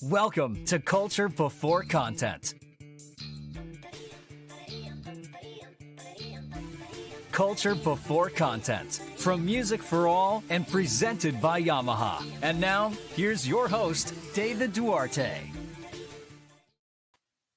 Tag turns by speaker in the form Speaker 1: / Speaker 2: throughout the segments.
Speaker 1: Welcome to Culture Before Content. Culture Before Content, from Music for All and presented by Yamaha. And now, here's your host, David Duarte.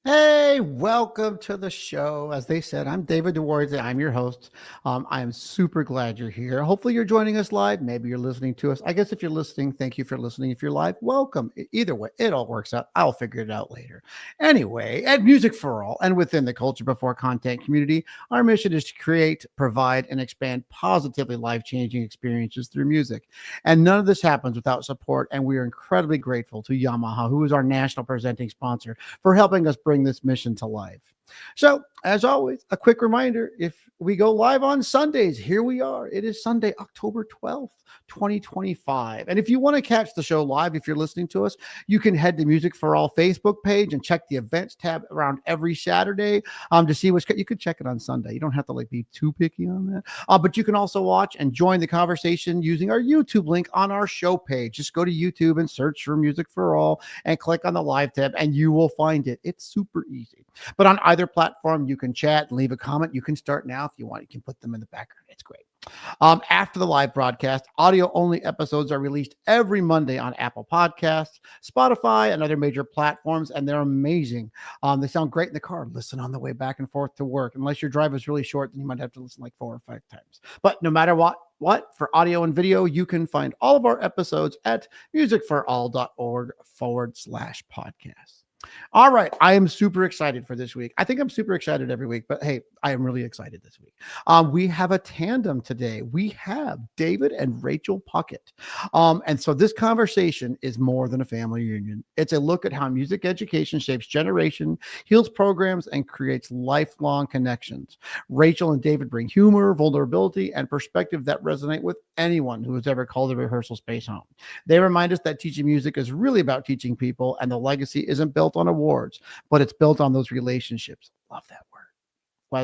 Speaker 2: Hey, welcome to the show. As they said, I'm David Duarte. I'm your host. I am super glad you're here. Hopefully you're joining us live. Maybe you're listening to us. I guess if you're listening, thank you for listening. If you're live, welcome. Either way, it all works out. I'll figure it out later. Anyway, at Music for All and within the Culture Before Content community, our mission is to create, provide, and expand positively life-changing experiences through music. And none of this happens without support. And we are incredibly grateful to Yamaha, who is our national presenting sponsor, for helping us bring this mission to life. So, as always, a quick reminder, if we go live on Sundays, here we are. It is Sunday, October 12th, 2025. And if you want to catch the show live, if you're listening to us, you can head to Music for All Facebook page and check the events tab around every Saturday to see what's, you could check it on Sunday. You don't have to be too picky on that. But you can also watch and join the conversation using our YouTube link on our show page. Just go to YouTube and search for Music for All and click on the live tab and you will find it. It's super easy. But on either platform, you can chat and leave a comment. You can start now if you want. You can put them in the background. It's great. After the live broadcast, audio-only episodes are released every Monday on Apple Podcasts, Spotify, and other major platforms, and they're amazing. They sound great in the car. Listen on the way back and forth to work. Unless your drive is really short, then you might have to listen like 4 or 5 times. But no matter what, for audio and video, you can find all of our episodes at musicforall.org/podcast. All right. I am super excited for this week. I think I'm super excited every week, but hey, I am really excited this week. We have a tandem today. We have David and Rachel Puckett. And so this conversation is more than a family reunion. It's a look at how music education shapes generation, heals programs, and creates lifelong connections. Rachel and David bring humor, vulnerability, and perspective that resonate with anyone who has ever called a rehearsal space home. They remind us that teaching music is really about teaching people, and the legacy isn't built on awards, but it's built on those relationships. Love that word.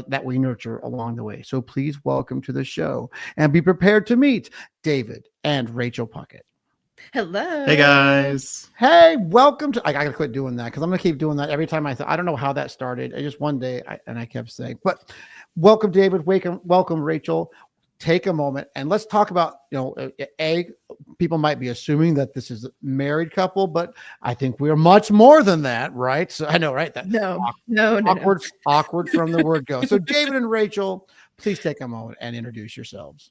Speaker 2: That we nurture along the way. So please welcome to the show and be prepared to meet David and Rachel Puckett.
Speaker 3: Hello.
Speaker 4: Hey guys.
Speaker 2: Hey, welcome to. I gotta quit doing that because I'm gonna keep doing that every time I don't know how that started. I just one day I kept saying, but welcome, David. Welcome, Rachel. Take a moment and let's talk about, people might be assuming that this is a married couple, but I think we're much more than that, right? So I know, right? That
Speaker 3: No.
Speaker 2: Awkward from the word go. So David and Rachel, please take a moment and introduce yourselves.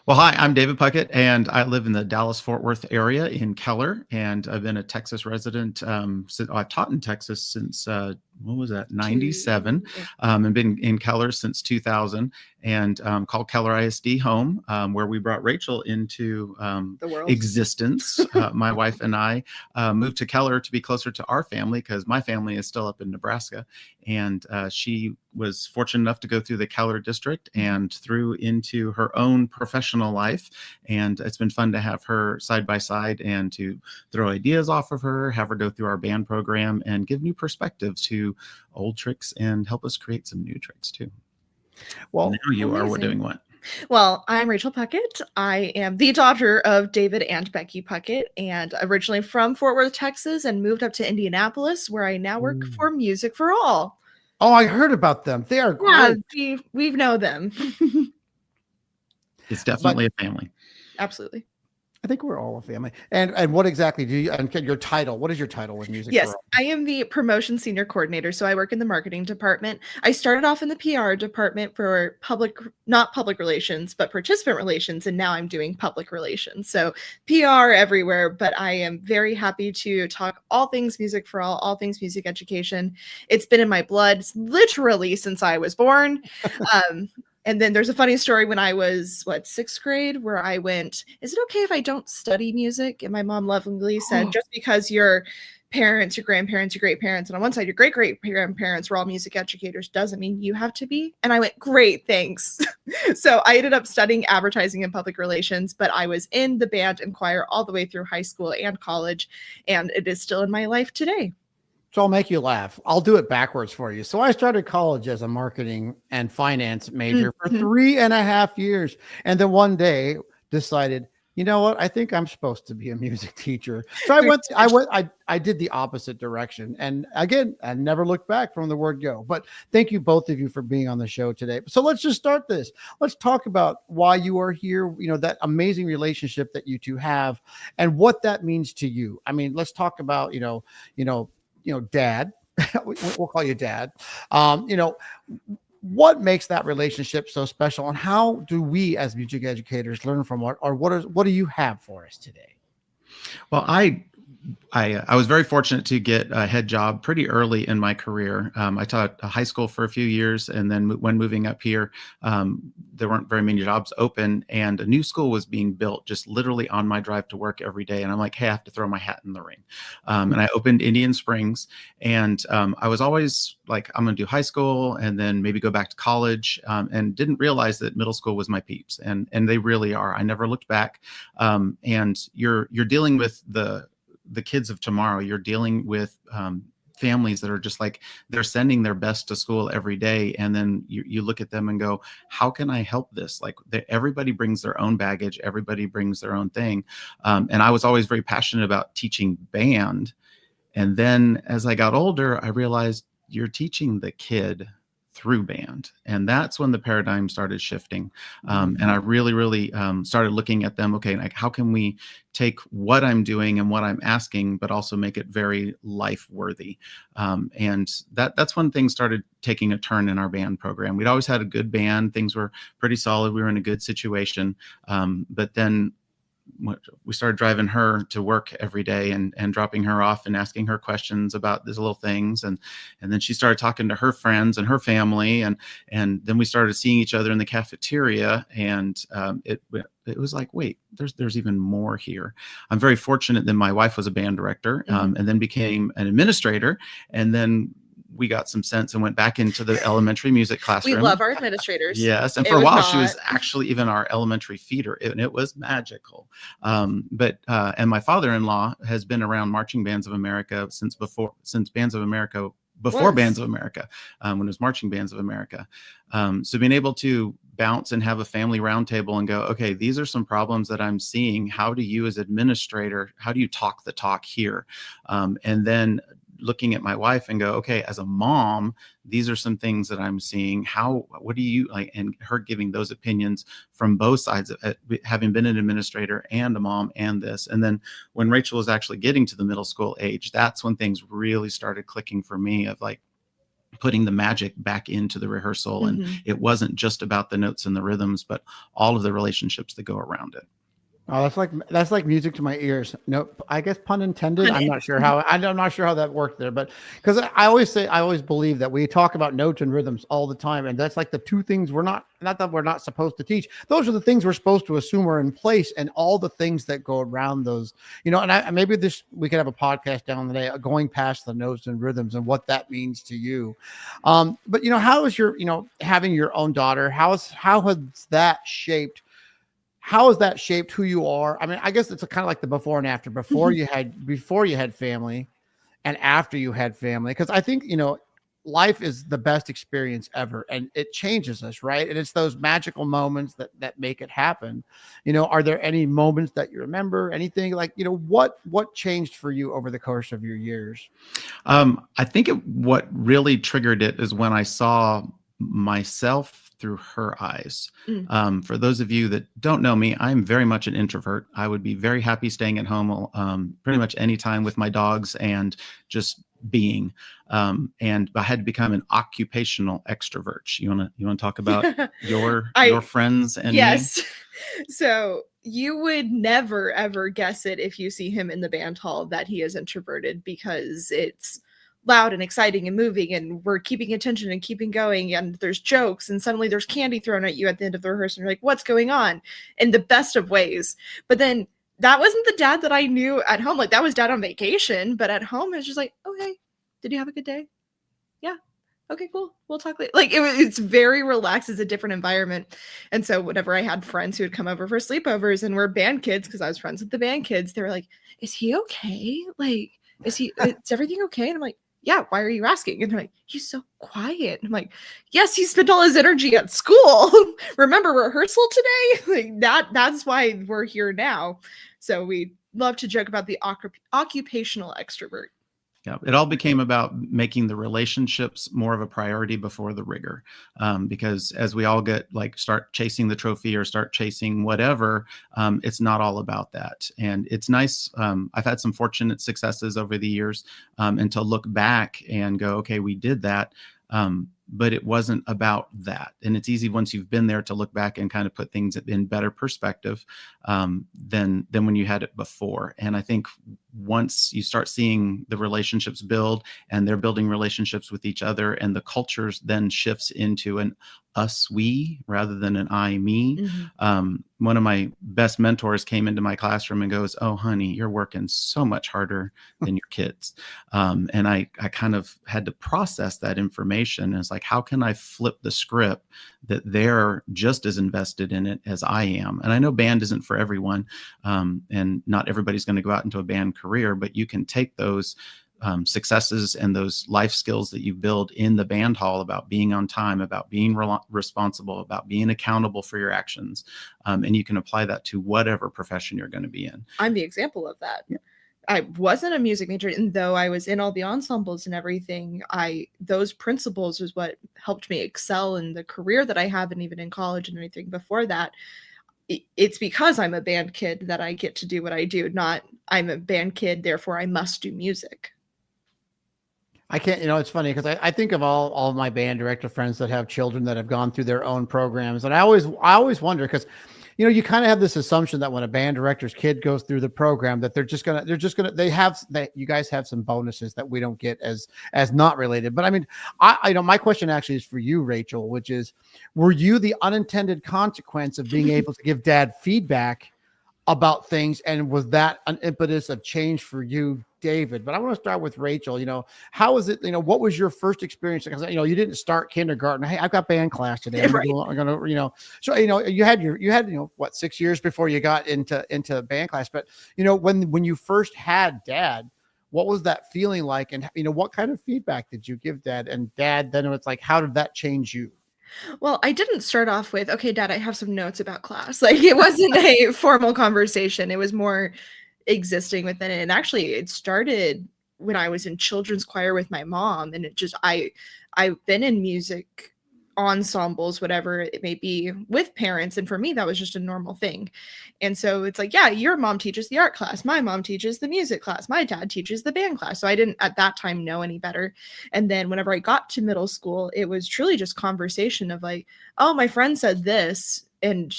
Speaker 4: Well, hi, I'm David Puckett, and I live in the Dallas-Fort Worth area in Keller, and I've been a Texas resident. I've taught in Texas since, 97, and been in Keller since 2000, and called Keller ISD home, where we brought Rachel into
Speaker 3: the world.
Speaker 4: Existence. My wife and I moved to Keller to be closer to our family because my family is still up in Nebraska, and she was fortunate enough to go through the Keller district and through into her own professional life. And it's been fun to have her side by side and to throw ideas off of her, have her go through our band program and give new perspectives to old tricks and help us create some new tricks too. Well, now you are doing what?
Speaker 3: Well, I'm Rachel Puckett. I am the daughter of David and Becky Puckett, and originally from Fort Worth, Texas, and moved up to Indianapolis, where I now work for Music for All.
Speaker 2: Oh, I heard about them. They are great.
Speaker 3: Yeah, we know them.
Speaker 4: It's definitely a family.
Speaker 3: Absolutely.
Speaker 2: I think we're all a family. And what exactly do you, and your title, what is your title with Music
Speaker 3: Yes,
Speaker 2: for All?
Speaker 3: I am the promotion senior coordinator. So I work in the marketing department. I started off in the PR department for not public relations, but participant relations. And now I'm doing public relations. So PR everywhere, but I am very happy to talk all things Music for all things music education. It's been in my blood literally since I was born. And then there's a funny story when I was, 6th grade, where I went, is it okay if I don't study music? And my mom lovingly said, just because your parents, your grandparents, your great parents, and on one side, your great grandparents were all music educators doesn't mean you have to be. And I went, great, thanks. So I ended up studying advertising and public relations, but I was in the band and choir all the way through high school and college, and it is still in my life today.
Speaker 2: So I'll make you laugh. I'll do it backwards for you. So I started college as a marketing and finance major for 3.5 years. And then one day decided You know what? I think I'm supposed to be a music teacher. So I did the opposite direction. And again, I never looked back from the word go. But thank you, both of you, for being on the show today. So let's just start this. Let's talk about why you are here, that amazing relationship that you two have and what that means to you. I mean, let's talk about, dad. We'll call you dad. What makes that relationship so special, and how do we as music educators learn from what do you have for us today?
Speaker 4: Well, I was very fortunate to get a head job pretty early in my career. I taught high school for a few years, and then when moving up here, there weren't very many jobs open, and a new school was being built just literally on my drive to work every day. And I'm like, hey, I have to throw my hat in the ring. And I opened Indian Springs, and I was always like, I'm going to do high school and then maybe go back to college, and didn't realize that middle school was my peeps, and they really are. I never looked back. And you're dealing with the kids of tomorrow. You're dealing with families that are just like, they're sending their best to school every day. And then you look at them and go, how can I help this? Like everybody brings their own baggage. Everybody brings their own thing. And I was always very passionate about teaching band. And then as I got older, I realized you're teaching the kid through band. And that's when the paradigm started shifting. And I really started looking at them. Okay, like how can we take what I'm doing and what I'm asking, but also make it very life worthy? And that's when things started taking a turn in our band program. We'd always had a good band. Things were pretty solid. We were in a good situation. But then we started driving her to work every day and dropping her off and asking her questions about these little things. And then she started talking to her friends and her family. And then we started seeing each other in the cafeteria. And it was like, wait, there's even more here. I'm very fortunate that my wife was a band director, and then became an administrator. And then we got some sense and went back into the elementary music classroom.
Speaker 3: We love our administrators.
Speaker 4: Yes. And for a while, she was actually even our elementary feeder, and it was magical. And my father-in-law has been around marching bands of America since Bands of America, before Bands of America, when it was Marching Bands of America. So being able to bounce and have a family roundtable and go, okay, these are some problems that I'm seeing. How do you as administrator, how do you talk the talk here? And then looking at my wife and go, okay, as a mom, these are some things that I'm seeing. What do you like? And her giving those opinions from both sides, having been an administrator and a mom and this. And then when Rachel was actually getting to the middle school age, that's when things really started clicking for me of like putting the magic back into the rehearsal. And it wasn't just about the notes and the rhythms, but all of the relationships that go around it.
Speaker 2: Oh, that's like music to my ears. No, I guess pun intended. I'm not sure how that worked there, but because I always believe that we talk about notes and rhythms all the time, and that's like the two things not that we're not supposed to teach. Those are the things we're supposed to assume are in place, and all the things that go around those. And maybe we could have a podcast down the day going past the notes and rhythms and what that means to you. But how is your having your own daughter? How has that shaped? How has that shaped who you are? I mean, I guess it's kind of like the before and after. Before you had family, and after you had family. Because I think life is the best experience ever, and it changes us, right? And it's those magical moments that make it happen. Are there any moments that you remember? Anything like what changed for you over the course of your years?
Speaker 4: I think what really triggered it is when I saw myself through her eyes. For those of you that don't know me, I'm very much an introvert. I would be very happy staying at home pretty much any time with my dogs and just being. And I had to become an occupational extrovert. You want to talk about your friends and
Speaker 3: yes. Me? So you would never ever guess it if you see him in the band hall that he is introverted, because it's loud and exciting and moving, and we're keeping attention and keeping going, and there's jokes, and suddenly there's candy thrown at you at the end of the rehearsal, and you're like, what's going on? In the best of ways. But then that wasn't the dad that I knew at home. Like, that was dad on vacation, but at home it's just like, okay, did you have a good day? Yeah. Okay, cool. We'll talk later. Like, it's very relaxed. It's a different environment. And so whenever I had friends who would come over for sleepovers and were band kids, because I was friends with the band kids, they were like, is he okay? Like, is everything okay? And I'm like, yeah, why are you asking? And they're like, he's so quiet. And I'm like, yes, he spent all his energy at school. Remember rehearsal today? Like that's why we're here now. So we love to joke about the occupational extrovert.
Speaker 4: Yeah, it all became about making the relationships more of a priority before the rigor. Because as we all get start chasing the trophy or start chasing whatever, it's not all about that. And it's nice. I've had some fortunate successes over the years, and to look back and go, okay, we did that. But it wasn't about that. And it's easy once you've been there to look back and kind of put things in better perspective than when you had it before. And I think once you start seeing the relationships build and they're building relationships with each other, and the cultures then shifts into an us we rather than an I me.
Speaker 3: Mm-hmm.
Speaker 4: One of my best mentors came into my classroom and goes, "Oh, honey, you're working so much harder than your kids." And I kind of had to process that information. And it's like, how can I flip the script that they're just as invested in it as I am? And I know band isn't for everyone, and not everybody's going to go out into a band career, but you can take those successes and those life skills that you build in the band hall about being on time, about being responsible, about being accountable for your actions. And you can apply that to whatever profession you're going to be in.
Speaker 3: I'm the example of that.
Speaker 4: Yeah.
Speaker 3: I wasn't a music major, and though I was in all the ensembles and everything, those principles is what helped me excel in the career that I have, and even in college and everything before that. It's because I'm a band kid that I get to do what I do, not I'm a band kid, therefore I must do music.
Speaker 2: I can't, it's funny because I think of all of my band director friends that have children that have gone through their own programs. And I always wonder because, you kind of have this assumption that when a band director's kid goes through the program, that you guys have some bonuses that we don't get as not related. But I mean, my question actually is for you, Rachel, which is, were you the unintended consequence of being able to give dad feedback about things? And was that an impetus of change for you, David? But I want to start with Rachel. How was it, what was your first experience? Because, you didn't start kindergarten. Hey, I've got band class today. I'm going to, so, you had, what, 6 years before you got into band class. But, when you first had dad, what was that feeling like? And, what kind of feedback did you give dad? And dad, then it's like, how did that change you?
Speaker 3: Well, I didn't start off with, okay, Dad, I have some notes about class. It wasn't a formal conversation. It was more existing within it. And actually, it started when I was in children's choir with my mom. And I've been in music ensembles, whatever it may be, with parents. And for me, that was just a normal thing. And so it's like, yeah, your mom teaches the art class. My mom teaches the music class. My dad teaches the band class. So I didn't at that time know any better. And then whenever I got to middle school, it was truly just conversation of like, oh, my friend said this. And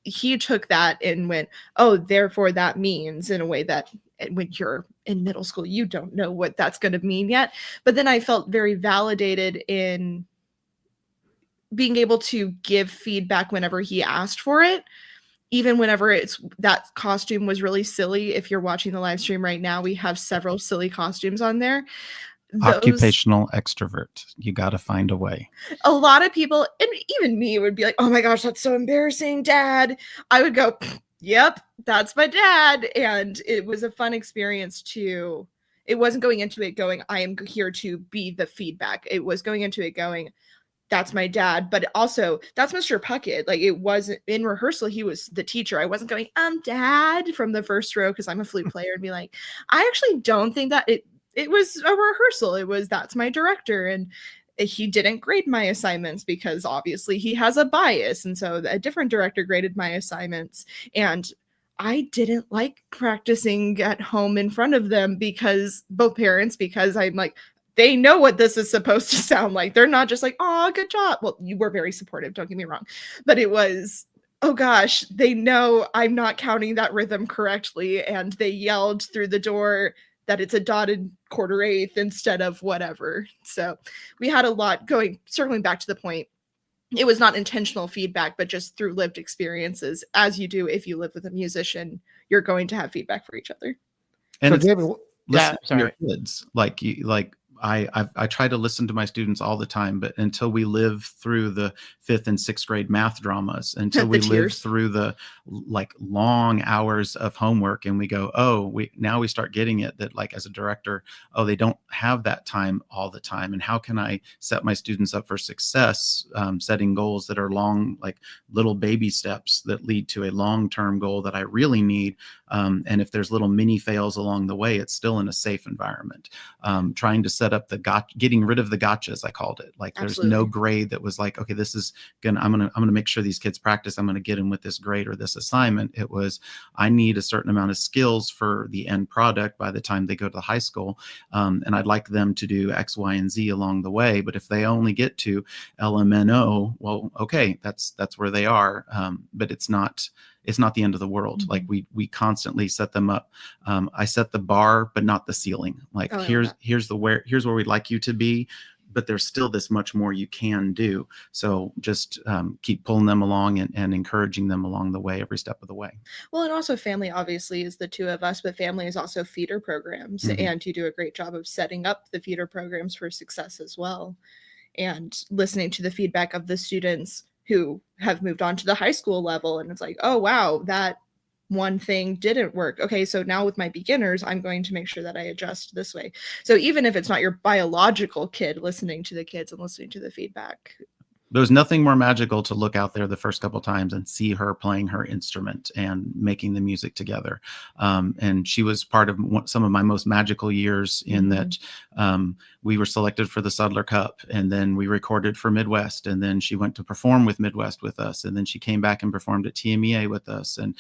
Speaker 3: he took that and went, oh, therefore that means, in a way that when you're in middle school, you don't know what that's going to mean yet. But then I felt very validated in being able to give feedback whenever he asked for it, even whenever that costume was really silly. If you're watching the live stream right now, we have several silly costumes on there.
Speaker 4: Occupational extrovert. You got to find a way.
Speaker 3: A lot of people, and even me, would be like, oh my gosh, that's so embarrassing, Dad. I would go, yep, that's my dad. And it was a fun experience too. It wasn't going into it going, I am here to be the feedback. It was going into it going, that's my dad, but also that's Mr. Puckett. It wasn't in rehearsal. He was the teacher. I wasn't going, Dad, from the first row, because I'm a flute player, and be like, I actually don't think that it was a rehearsal. It was, that's my director. And he didn't grade my assignments because obviously he has a bias. And so a different director graded my assignments. And I didn't like practicing at home in front of them, because both parents, because I'm like, they know what this is supposed to sound like. They're not just like, oh, good job. Well, you were very supportive, don't get me wrong. But it was, oh gosh, they know I'm not counting that rhythm correctly. And they yelled through the door that it's a dotted quarter eighth instead of whatever. So we had a lot going, circling back to the point. It was not intentional feedback, but just through lived experiences, as you do if you live with a musician, you're going to have feedback for each other.
Speaker 4: And
Speaker 2: So
Speaker 4: it's
Speaker 2: David,
Speaker 4: listen to your kids. I try to listen to my students all the time, but until we live through the 5th and 6th grade math dramas, until we live through the like long hours of homework, and we go, oh, we start getting it that like as a director, oh, they don't have that time all the time, and how can I set my students up for success, setting goals that are long, like little baby steps that lead to a long-term goal that I really need, and if there's little mini fails along the way, it's still in a safe environment. Trying to set up getting rid of the gotchas, I called it. Like there's no grade that was like, okay, this is I'm gonna make sure these kids practice. I'm gonna get them with this grade or this assignment. It was, I need a certain amount of skills for the end product by the time they go to the high school, and I'd like them to do X, Y, and Z along the way. But if they only get to LMNO, well, okay, that's where they are. But it's not the end of the world. Like we constantly set them up. I set the bar, but not the ceiling. Like here's where we'd like you to be, but there's still this much more you can do. So just keep pulling them along and encouraging them along the way, every step of the way.
Speaker 3: Well, and also family obviously is the two of us, but family is also feeder programs, and you do a great job of setting up the feeder programs for success as well. And listening to the feedback of the students who have moved on to the high school level, and it's like, oh wow, that one thing didn't work. Okay, so now with my beginners, I'm going to make sure that I adjust this way. So even if it's not your biological kid, listening to the kids and listening to the feedback.
Speaker 4: There's nothing more magical to look out there the first couple of times and see her playing her instrument and making the music together. And she was part of some of my most magical years in that we were selected for the Sudler Cup, and then we recorded for Midwest, and then she went to perform with Midwest with us, and then she came back and performed at TMEA with us. And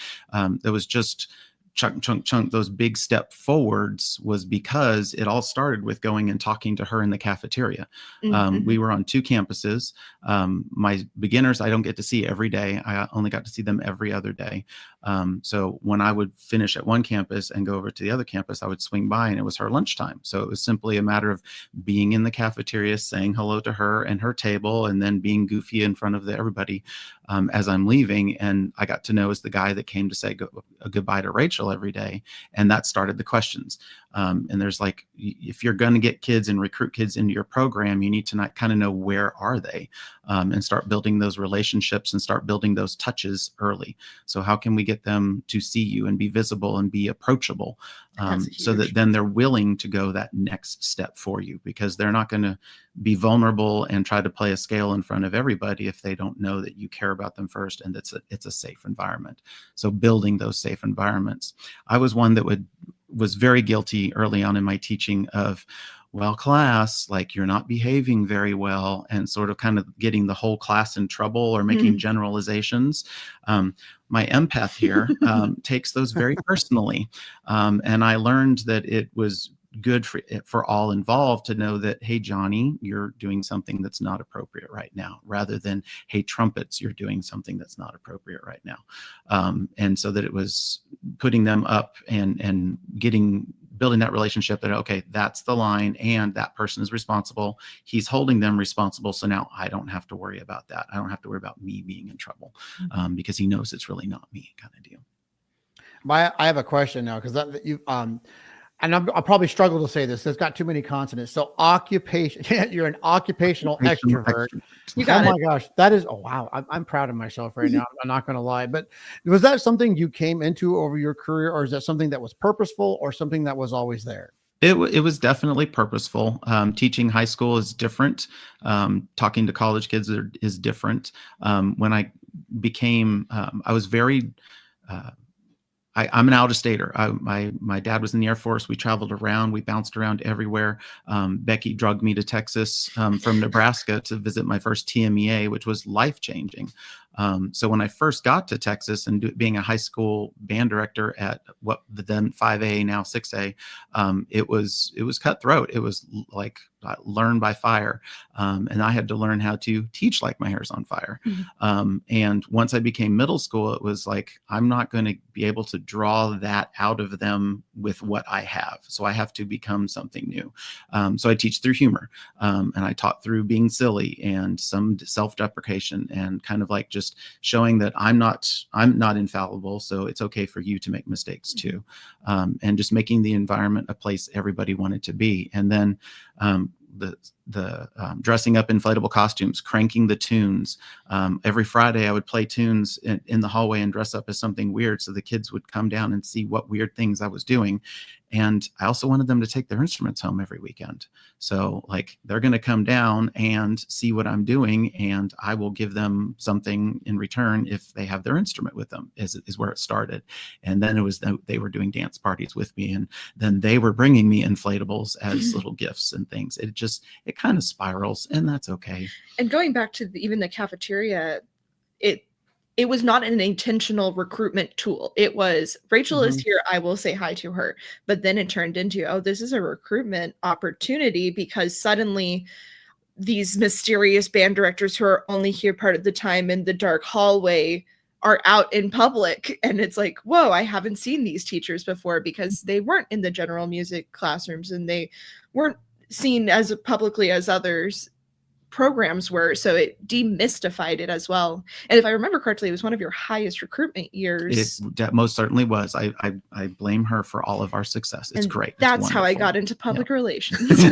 Speaker 4: there was just chunk, those big step forwards was because it all started with going and talking to her in the cafeteria. We were on 2 campuses. My beginners, I don't get to see every day. I only got to see them every other day. So when I would finish at one campus and go over to the other campus, I would swing by and it was her lunchtime. So it was simply a matter of being in the cafeteria, saying hello to her and her table, and then being goofy in front of everybody as I'm leaving. And I got to know as the guy that came to say goodbye to Rachel every day. And that started the questions. And there's like, if you're going to get kids and recruit kids into your program, you need to kind of know where are they, and start building those relationships and start building those touches early. So how can we get them to see you and be visible and be approachable, so that then they're willing to go that next step for you, because they're not going to be vulnerable and try to play a scale in front of everybody if they don't know that you care about them first and it's a safe environment. So building those safe environments. I was one that was very guilty early on in my teaching of, well, class, like you're not behaving very well, and sort of kind of getting the whole class in trouble or making generalizations. My empath here takes those very personally. And I learned that it was good for all involved to know that, hey, Johnny, you're doing something that's not appropriate right now, rather than, hey, trumpets, you're doing something that's not appropriate right now. And so that it was putting them up and building that relationship that, okay, that's the line and that person is responsible. He's holding them responsible. So now I don't have to worry about that. I don't have to worry about me being in trouble, because he knows it's really not me, kind of deal.
Speaker 2: I have a question now, because and I'll probably struggle to say this. It's got too many consonants. So occupation, you're an occupational extrovert.
Speaker 3: You got
Speaker 2: it. Oh my gosh. That is, oh wow. I'm proud of myself right now. I'm not going to lie. But was that something you came into over your career, or is that something that was purposeful, or something that was always there?
Speaker 4: It was definitely purposeful. Teaching high school is different. Talking to college kids is different. When I became, I was very, I'm an out-of-stater. My dad was in the Air Force. We traveled around. We bounced around everywhere. Becky drugged me to Texas from Nebraska to visit my first TMEA, which was life-changing. So when I first got to Texas and being a high school band director at what then 5A, now 6A, it was cutthroat. It was like learn by fire. And I had to learn how to teach like my hair's on fire. And once I became middle school, it was like, I'm not going to be able to draw that out of them with what I have. So I have to become something new. So I teach through humor. And I taught through being silly and some self-deprecation and kind of like just just showing that I'm not infallible. So it's okay for you to make mistakes too. And just making the environment a place everybody wanted to be. And then the dressing up inflatable costumes, cranking the tunes. Every Friday I would play tunes in the hallway and dress up as something weird so the kids would come down and see what weird things I was doing. And I also wanted them to take their instruments home every weekend. So like they're going to come down and see what I'm doing, and I will give them something in return if they have their instrument with them, is where it started. And then it was they were doing dance parties with me, and then they were bringing me inflatables as little gifts and things. It kind of spirals, and that's okay.
Speaker 3: And going back to even the cafeteria, it was not an intentional recruitment tool. It was, Rachel is here, I will say hi to her. But then it turned into, oh, this is a recruitment opportunity, because suddenly these mysterious band directors who are only here part of the time in the dark hallway are out in public. And it's like, whoa, I haven't seen these teachers before, because they weren't in the general music classrooms and they weren't seen as publicly as others programs were, so it demystified it as well. And if I remember correctly, it was one of your highest recruitment years.
Speaker 4: It most certainly was. I blame her for all of our success. It's great.
Speaker 3: That's how I got into public relations.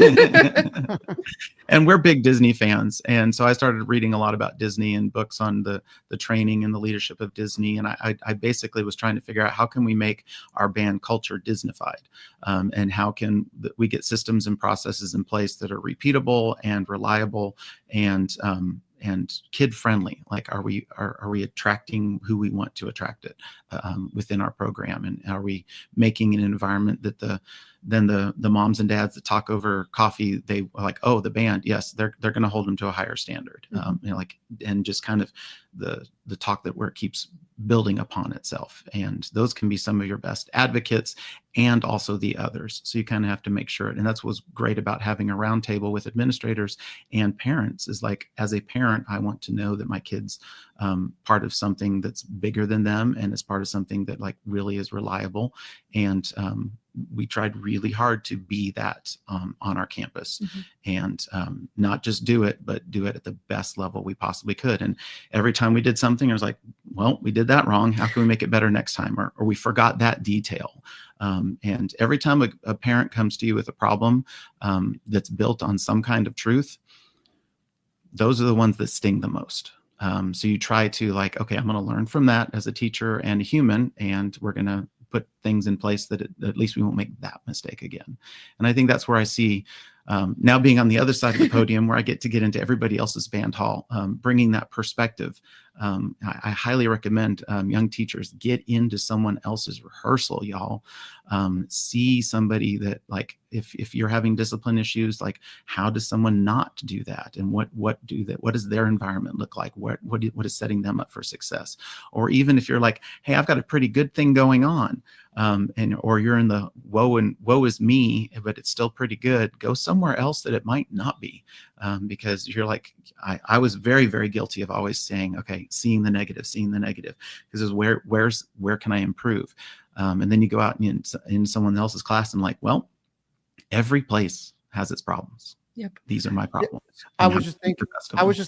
Speaker 4: And we're big Disney fans, and so I started reading a lot about Disney and books on the training and the leadership of Disney. And I basically was trying to figure out how can we make our band culture Disneyfied, and how can we get systems and processes in place that are repeatable and reliable and kid friendly. Like, are we attracting who we want to attract it within our program, and are we making an environment that the moms and dads that talk over coffee, they are like, oh, the band, yes, they're going to hold them to a higher standard, and just kind of the talk where it keeps building upon itself. And those can be some of your best advocates and also the others. So you kind of have to make sure. And that's what's great about having a round table with administrators and parents, is like, as a parent, I want to know that my kid's part of something that's bigger than them, and is part of something that like really is reliable. And we tried really hard to be that on our campus, and not just do it, but do it at the best level we possibly could. And every time we did something, I was like, well, we did that wrong. How can we make it better next time? Or we forgot that detail. And every time a parent comes to you with a problem that's built on some kind of truth, those are the ones that sting the most. So you try to like, okay, I'm going to learn from that as a teacher and a human, and we're going to put things in place that at least we won't make that mistake again. And I think that's where I see now, being on the other side of the podium, where I get to get into everybody else's band hall, bringing that perspective. I highly recommend young teachers get into someone else's rehearsal, y'all. See somebody that, like, if you're having discipline issues, like, how does someone not do that? And what does their environment look like? What is setting them up for success? Or even if you're like, hey, I've got a pretty good thing going on, or you're in the woe is me, but it's still pretty good, go somewhere else that it might not be, because you're like, I was very, very guilty of always saying, okay, seeing the negative, because where can I improve? And then you go out in someone else's class and like, well, every place has its problems.
Speaker 3: Yep.
Speaker 4: These are my problems.
Speaker 2: I was just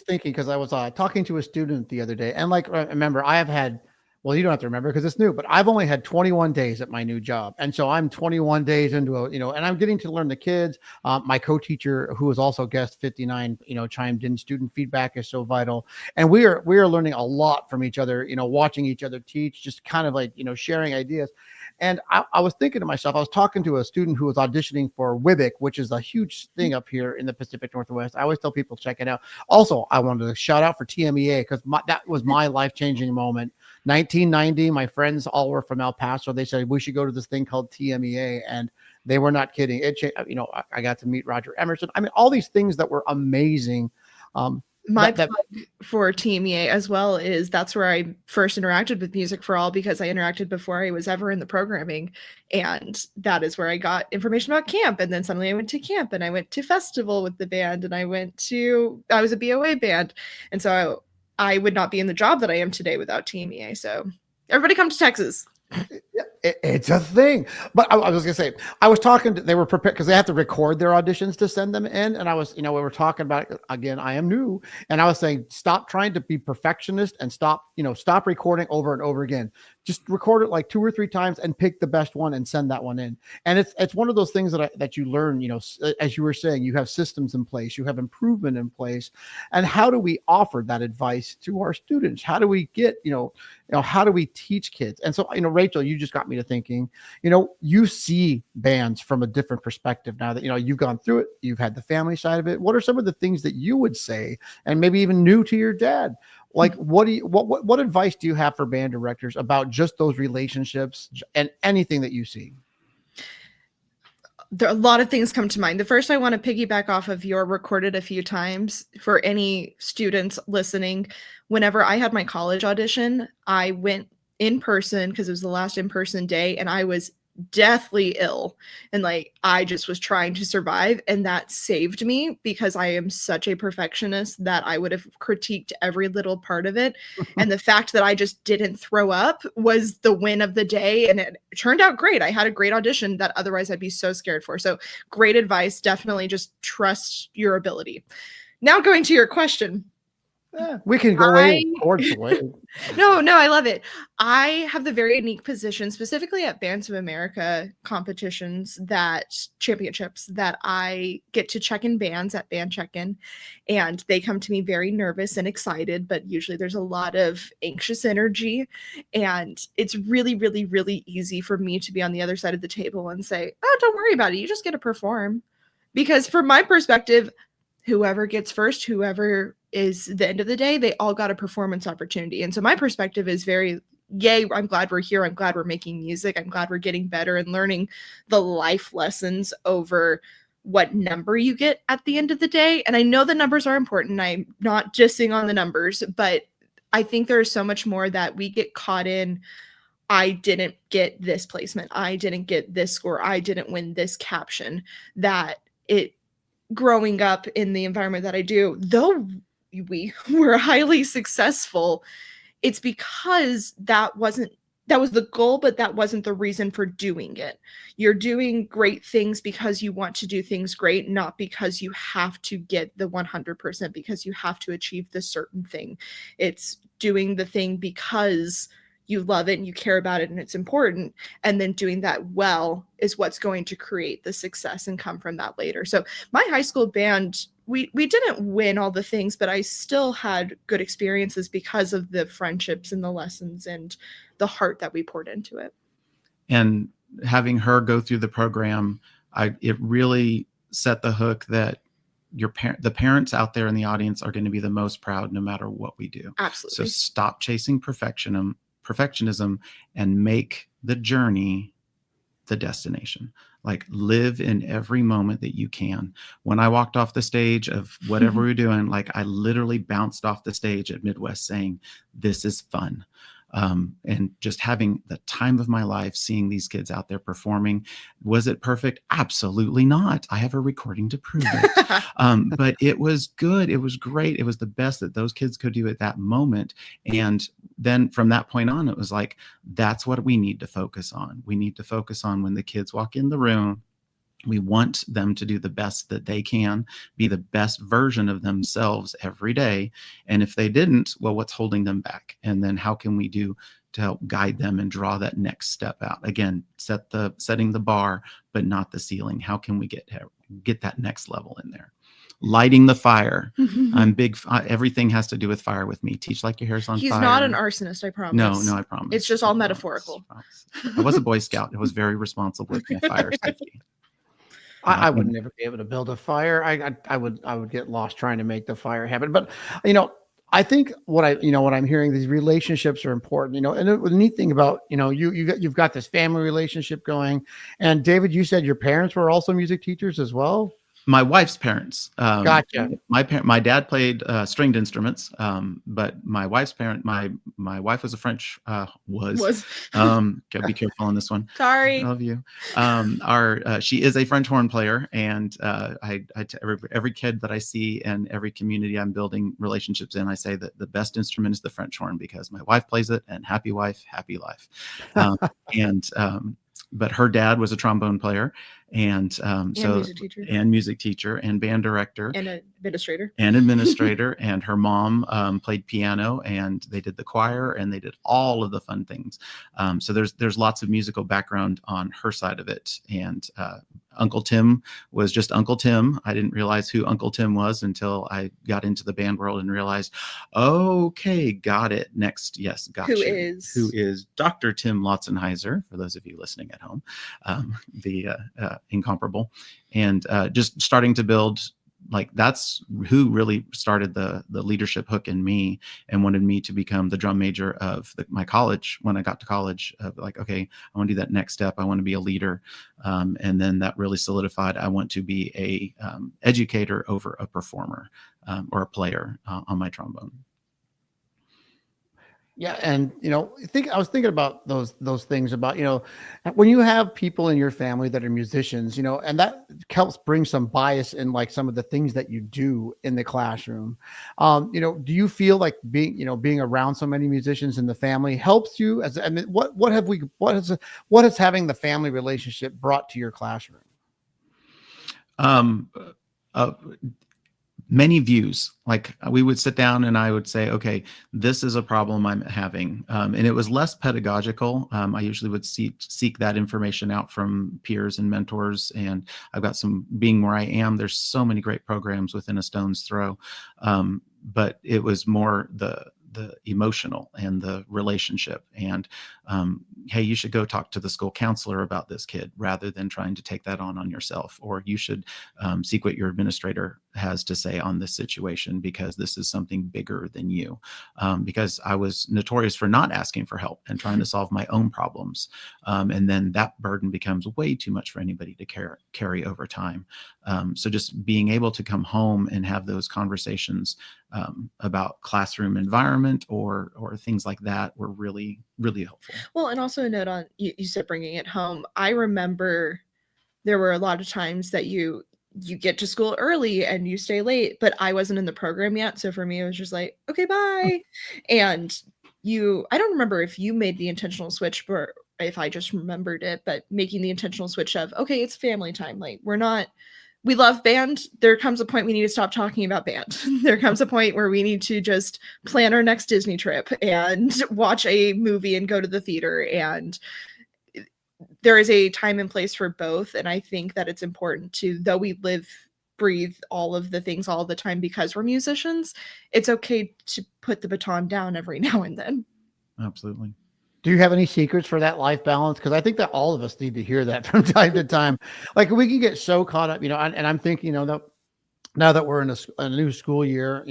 Speaker 2: thinking because I was talking to a student the other day, and like, remember, I have had, well, you don't have to remember because it's new, but I've only had 21 days at my new job. And so I'm 21 days into and I'm getting to learn the kids. My co-teacher, who is also guest 59, chimed in. Student feedback is so vital. And we are learning a lot from each other, watching each other teach, just kind of like, sharing ideas. And I was thinking to myself, I was talking to a student who was auditioning for WIBIC, which is a huge thing up here in the Pacific Northwest. I always tell people, check it out. Also, I wanted to shout out for TMEA because that was my life-changing moment. 1990, my friends all were from El Paso. They said we should go to this thing called TMEA, and they were not kidding. I got to meet Roger Emerson. I mean, all these things that were amazing.
Speaker 3: My plug for TMEA as well is that's where I first interacted with Music for All, because I interacted before I was ever in the programming, and that is where I got information about camp. And then suddenly I went to camp, and I went to festival with the band, and I was a BOA band, and so I would not be in the job that I am today without TMEA. So everybody come to Texas.
Speaker 2: It's a thing. But I was gonna say, I was talking to, they were prepared because they have to record their auditions to send them in. And I was, we were talking about it again, I am new. And I was saying, stop trying to be perfectionist and stop recording over and over again. Just record it like 2 or 3 times and pick the best one and send that one in. And it's one of those things that you learn, as you were saying, you have systems in place, you have improvement in place. And how do we offer that advice to our students? How do we get, how do we teach kids? And so, Rachel, you just got me to thinking, you see bands from a different perspective now that, you've gone through it, you've had the family side of it. What are some of the things that you would say, and maybe even new to your dad? Like, what advice do you have for band directors about just those relationships and anything that you see?
Speaker 3: There are a lot of things come to mind. The first, I want to piggyback off of your recorded a few times for any students listening. Whenever I had my college audition, I went in person because it was the last in-person day, and I was deathly ill, and I just was trying to survive, and that saved me because I am such a perfectionist that I would have critiqued every little part of it. And the fact that I just didn't throw up was the win of the day, and it turned out great. I had a great audition that otherwise I'd be so scared for. So great advice. Definitely just trust your ability. Now going to your question.
Speaker 2: We can go away.
Speaker 3: No, I love it. I have the very unique position, specifically at Bands of America competitions, championships, that I get to check in bands at band check-in, and they come to me very nervous and excited, but usually there's a lot of anxious energy, and it's really, really, really easy for me to be on the other side of the table and say, oh, don't worry about it. You just get to perform. Because from my perspective, whoever gets first, whoever is the end of the day, they all got a performance opportunity. And so my perspective is very, yay, I'm glad we're here. I'm glad we're making music. I'm glad we're getting better and learning the life lessons over what number you get at the end of the day. And I know the numbers are important. I'm not dissing on the numbers, but I think there's so much more that we get caught in. I didn't get this placement. I didn't get this score. I didn't win this caption. Growing up in the environment that I do, though we were highly successful, it's because that was the goal, but that wasn't the reason for doing it. You're doing great things because you want to do things great, not because you have to get the 100%, because you have to achieve this certain thing. It's doing the thing because you love it and you care about it and it's important, and then doing that well is what's going to create the success and come from that later. So my high school band, we didn't win all the things, but I still had good experiences because of the friendships and the lessons and the heart that we poured into it.
Speaker 4: And having her go through the program, it really set the hook that the parents out there in the audience are going to be the most proud no matter what we do.
Speaker 3: Absolutely.
Speaker 4: So stop chasing perfectionism and make the journey the destination. Like, live in every moment that you can. When I walked off the stage of whatever we're doing, I literally bounced off the stage at Midwest saying, this is fun. And just having the time of my life, seeing these kids out there performing. Was it perfect? Absolutely not. I have a recording to prove it. But it was good. It was great. It was the best that those kids could do at that moment. And then from that point on, it was like, that's what we need to focus on. We need to focus on when the kids walk in the room. We want them to do the best that they can, be the best version of themselves every day. And if they didn't, well, what's holding them back? And then how can we do to help guide them and draw that next step out? Again, setting the bar, but not the ceiling. How can we get that next level in there? Lighting the fire. I'm big. Everything has to do with fire with me. Teach like your hair's on fire.
Speaker 3: He's not an arsonist, I promise.
Speaker 4: No, I promise.
Speaker 3: It's just all metaphorical.
Speaker 4: I was a Boy Scout. I was very responsible with my fire safety.
Speaker 2: I would never be able to build a fire. I would get lost trying to make the fire happen. But I think what I'm hearing, these relationships are important. And the neat thing about you've got this family relationship going. And David, you said your parents were also music teachers as well.
Speaker 4: My wife's parents.
Speaker 2: Gotcha.
Speaker 4: My dad played stringed instruments, but my wife's my wife was a French
Speaker 3: Was
Speaker 4: gotta be careful on this one.
Speaker 3: sorry.
Speaker 4: Love you. She is a French horn player, and every kid that I see and every community I'm building relationships in, I say that the best instrument is the French horn because my wife plays it, and happy wife, happy life. And but her dad was a trombone player, and music teacher and band director
Speaker 3: and administrator
Speaker 4: and her mom played piano, and they did the choir, and they did all of the fun things. So there's lots of musical background on her side of it. And Uncle Tim was just Uncle Tim. I didn't realize who Uncle Tim was until I got into the band world and realized, okay, got it. Next, yes, got
Speaker 3: who
Speaker 4: you. Who is Dr. Tim Lotzenheiser, for those of you listening at home, the incomparable. And just starting to build, like, that's who really started the leadership hook in me and wanted me to become the drum major of my college. When I got to college, like, okay, I want to do that next step. I want to be a leader. And then that really solidified. I want to be a educator over a performer or a player on my trombone.
Speaker 2: Yeah, and I was thinking about those things about when you have people in your family that are musicians, and that helps bring some bias in like some of the things that you do in the classroom. Do you feel like being around so many musicians in the family helps you? What has having the family relationship brought to your classroom?
Speaker 4: Many views. Like, we would sit down and I would say, okay, this is a problem I'm having. And it was less pedagogical. I usually would seek that information out from peers and mentors. And I've got being where I am, there's so many great programs within a stone's throw. But it was more the emotional and the relationship, and hey, you should go talk to the school counselor about this kid rather than trying to take that on yourself, or you should seek what your administrator has to say on this situation because this is something bigger than you. Because I was notorious for not asking for help and trying to solve my own problems, and then that burden becomes way too much for anybody to carry over time. So just being able to come home and have those conversations about classroom environment or things like that were really, really helpful.
Speaker 3: Well, and also a note on, you said bringing it home. I remember there were a lot of times that you get to school early and you stay late, but I wasn't in the program yet. So for me, it was just like, okay, bye. And I don't remember if you made the intentional switch or if I just remembered it, but making the intentional switch of, okay, it's family time. Like, we love band. There comes a point we need to stop talking about band. There comes a point where we need to just plan our next Disney trip and watch a movie and go to the theater. And there is a time and place for both. And I think that it's important to, though we breathe all of the things all the time because we're musicians, it's okay to put the baton down every now and then.
Speaker 4: Absolutely.
Speaker 2: Do you have any secrets for that life balance? Because I think that all of us need to hear that from time to time. Like, we can get so caught up, and I'm thinking, that now that we're in a new school year,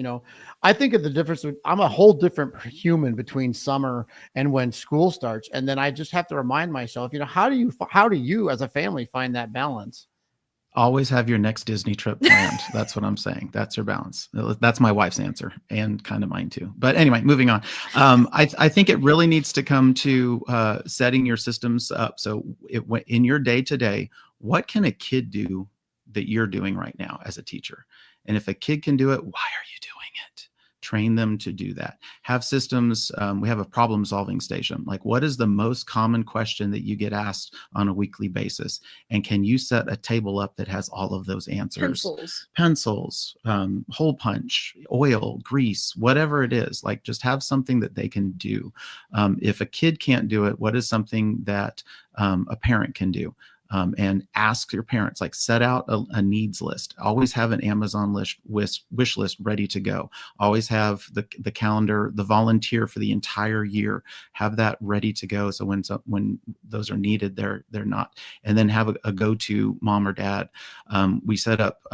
Speaker 2: I think of the difference. I'm a whole different human between summer and when school starts. And then I just have to remind myself, how do you as a family find that balance?
Speaker 4: Always have your next Disney trip planned. That's what I'm saying. That's your balance. That's my wife's answer, and kind of mine too. But anyway, moving on. I think it really needs to come to setting your systems up. So in your day to day, what can a kid do that you're doing right now as a teacher? And if a kid can do it, why are you doing it? Train them to do that. Have systems. We have a problem solving station. Like, what is the most common question that you get asked on a weekly basis? And can you set a table up that has all of those answers? Pencils, hole punch, oil, grease, whatever it is. Like, just have something that they can do. If a kid can't do it, what is something that a parent can do? And ask your parents, like, set out a needs list. Always have an Amazon wish list ready to go. Always have the calendar, the volunteer for the entire year. Have that ready to go. So when those are needed, they're not. And then have a go-to mom or dad. We set up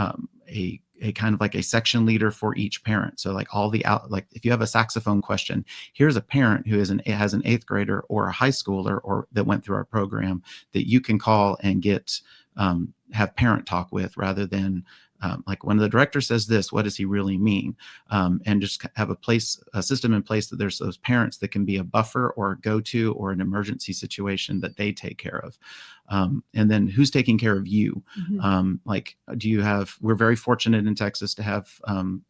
Speaker 4: a kind of like a section leader for each parent. So like like if you have a saxophone question, here's a parent who has an 8th grader or a high schooler or that went through our program that you can call and get have parent talk with, rather than Like when the director says this, what does he really mean? And just have a system in place that there's those parents that can be a buffer or a go-to or an emergency situation that they take care of. And then who's taking care of you? Like, we're very fortunate in Texas to have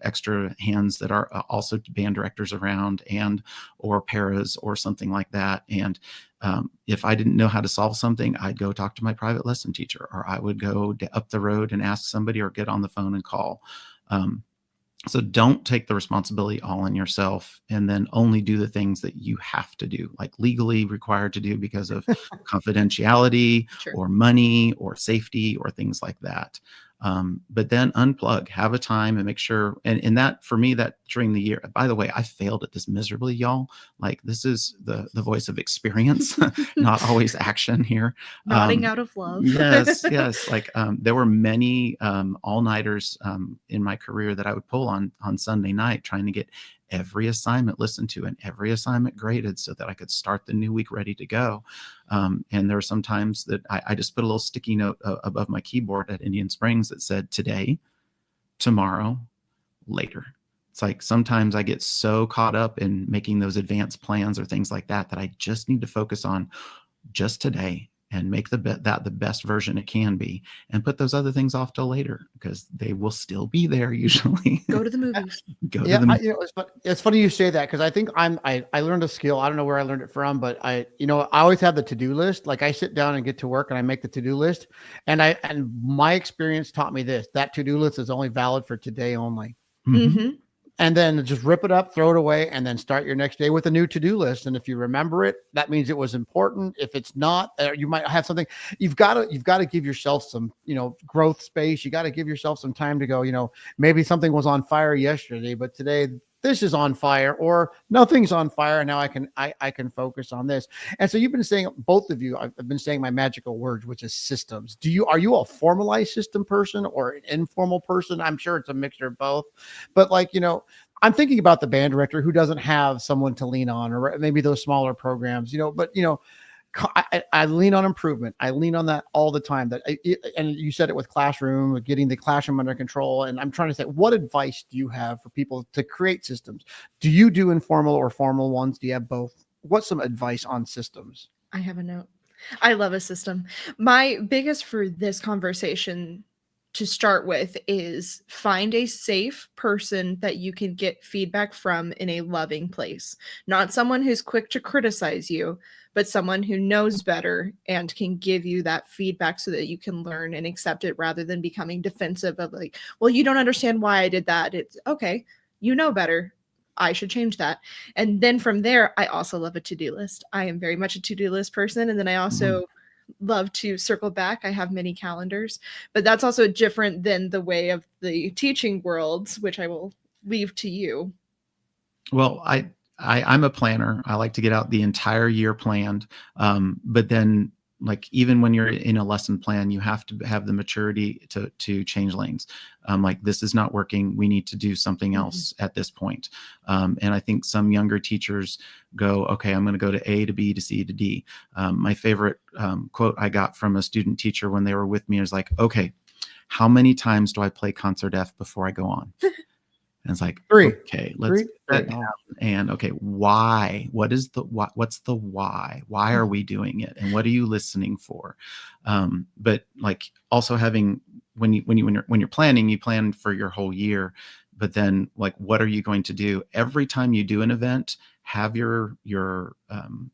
Speaker 4: extra hands that are also band directors around or paras or something like that. And if I didn't know how to solve something, I'd go talk to my private lesson teacher, or I would go up the road and ask somebody or get on the phone and call. So don't take the responsibility all on yourself, and then only do the things that you have to do, like legally required to do because of confidentiality or money or safety or things like that. But then unplug, have a time and make sure. And that for me, that during the year, by the way, I failed at this miserably, y'all. Like, this is the voice of experience, not always action here.
Speaker 3: Nodding out of love.
Speaker 4: Yes. Like there were many all-nighters in my career that I would pull on Sunday night, trying to get every assignment listened to and every assignment graded so that I could start the new week ready to go. And there were some times that I just put a little sticky note above my keyboard at Indian Springs that said today, tomorrow, later. It's like sometimes I get so caught up in making those advanced plans or things like that I just need to focus on just today and make the best version it can be, and put those other things off till later because they will still be there usually.
Speaker 3: Go to the movies.
Speaker 2: It's funny you say that, because I think I learned a skill. I don't know where I learned it from, but I always have the to-do list. Like I sit down and get to work and I make the to-do list, and my experience taught me this: that to-do list is only valid for today only. And then just rip it up, throw it away, and then start your next day with a new to-do list. And if you remember it, that means it was important. If it's not, you might have something. You've got to give yourself some, growth space. You got to give yourself some time to go, maybe something was on fire yesterday, but today this is on fire, or nothing's on fire. And now I can focus on this. And so you've been saying, both of you, I've been saying my magical words, which is systems. Are you a formalized system person or an informal person? I'm sure it's a mixture of both, but I'm thinking about the band director who doesn't have someone to lean on, or maybe those smaller programs, but I lean on improvement. I lean on that all the time. And you said it with classroom, with getting the classroom under control. And I'm trying to say, what advice do you have for people to create systems? Do you do informal or formal ones? Do you have both? What's some advice on systems?
Speaker 3: I have a note. I love a system. My biggest for this conversation to start with is find a safe person that you can get feedback from in a loving place. Not someone who's quick to criticize you, but someone who knows better and can give you that feedback so that you can learn and accept it, rather than becoming defensive of like, well, you don't understand why I did that. It's okay. You know better. I should change that. And then from there, I also love a to-do list. I am very much a to-do list person. And then I also love to circle back. I have many calendars, but that's also different than the way of the teaching world, which I will leave to you.
Speaker 4: Well, I'm a planner. I like to get out the entire year planned. But then, like, even when you're in a lesson plan, you have to have the maturity to change lanes. Like, this is not working. We need to do something else at this point. And I think some younger teachers go, okay, I'm going to go to A to B to C to D. My favorite quote I got from a student teacher when they were with me is like, okay, how many times do I play concert F before I go on? And it's like, 3. Okay, let's get that down. And okay, why? What's the why? Why are we doing it? And what are you listening for? But like, also having, when you're planning, you plan for your whole year. But then, like, what are you going to do every time you do an event? Have your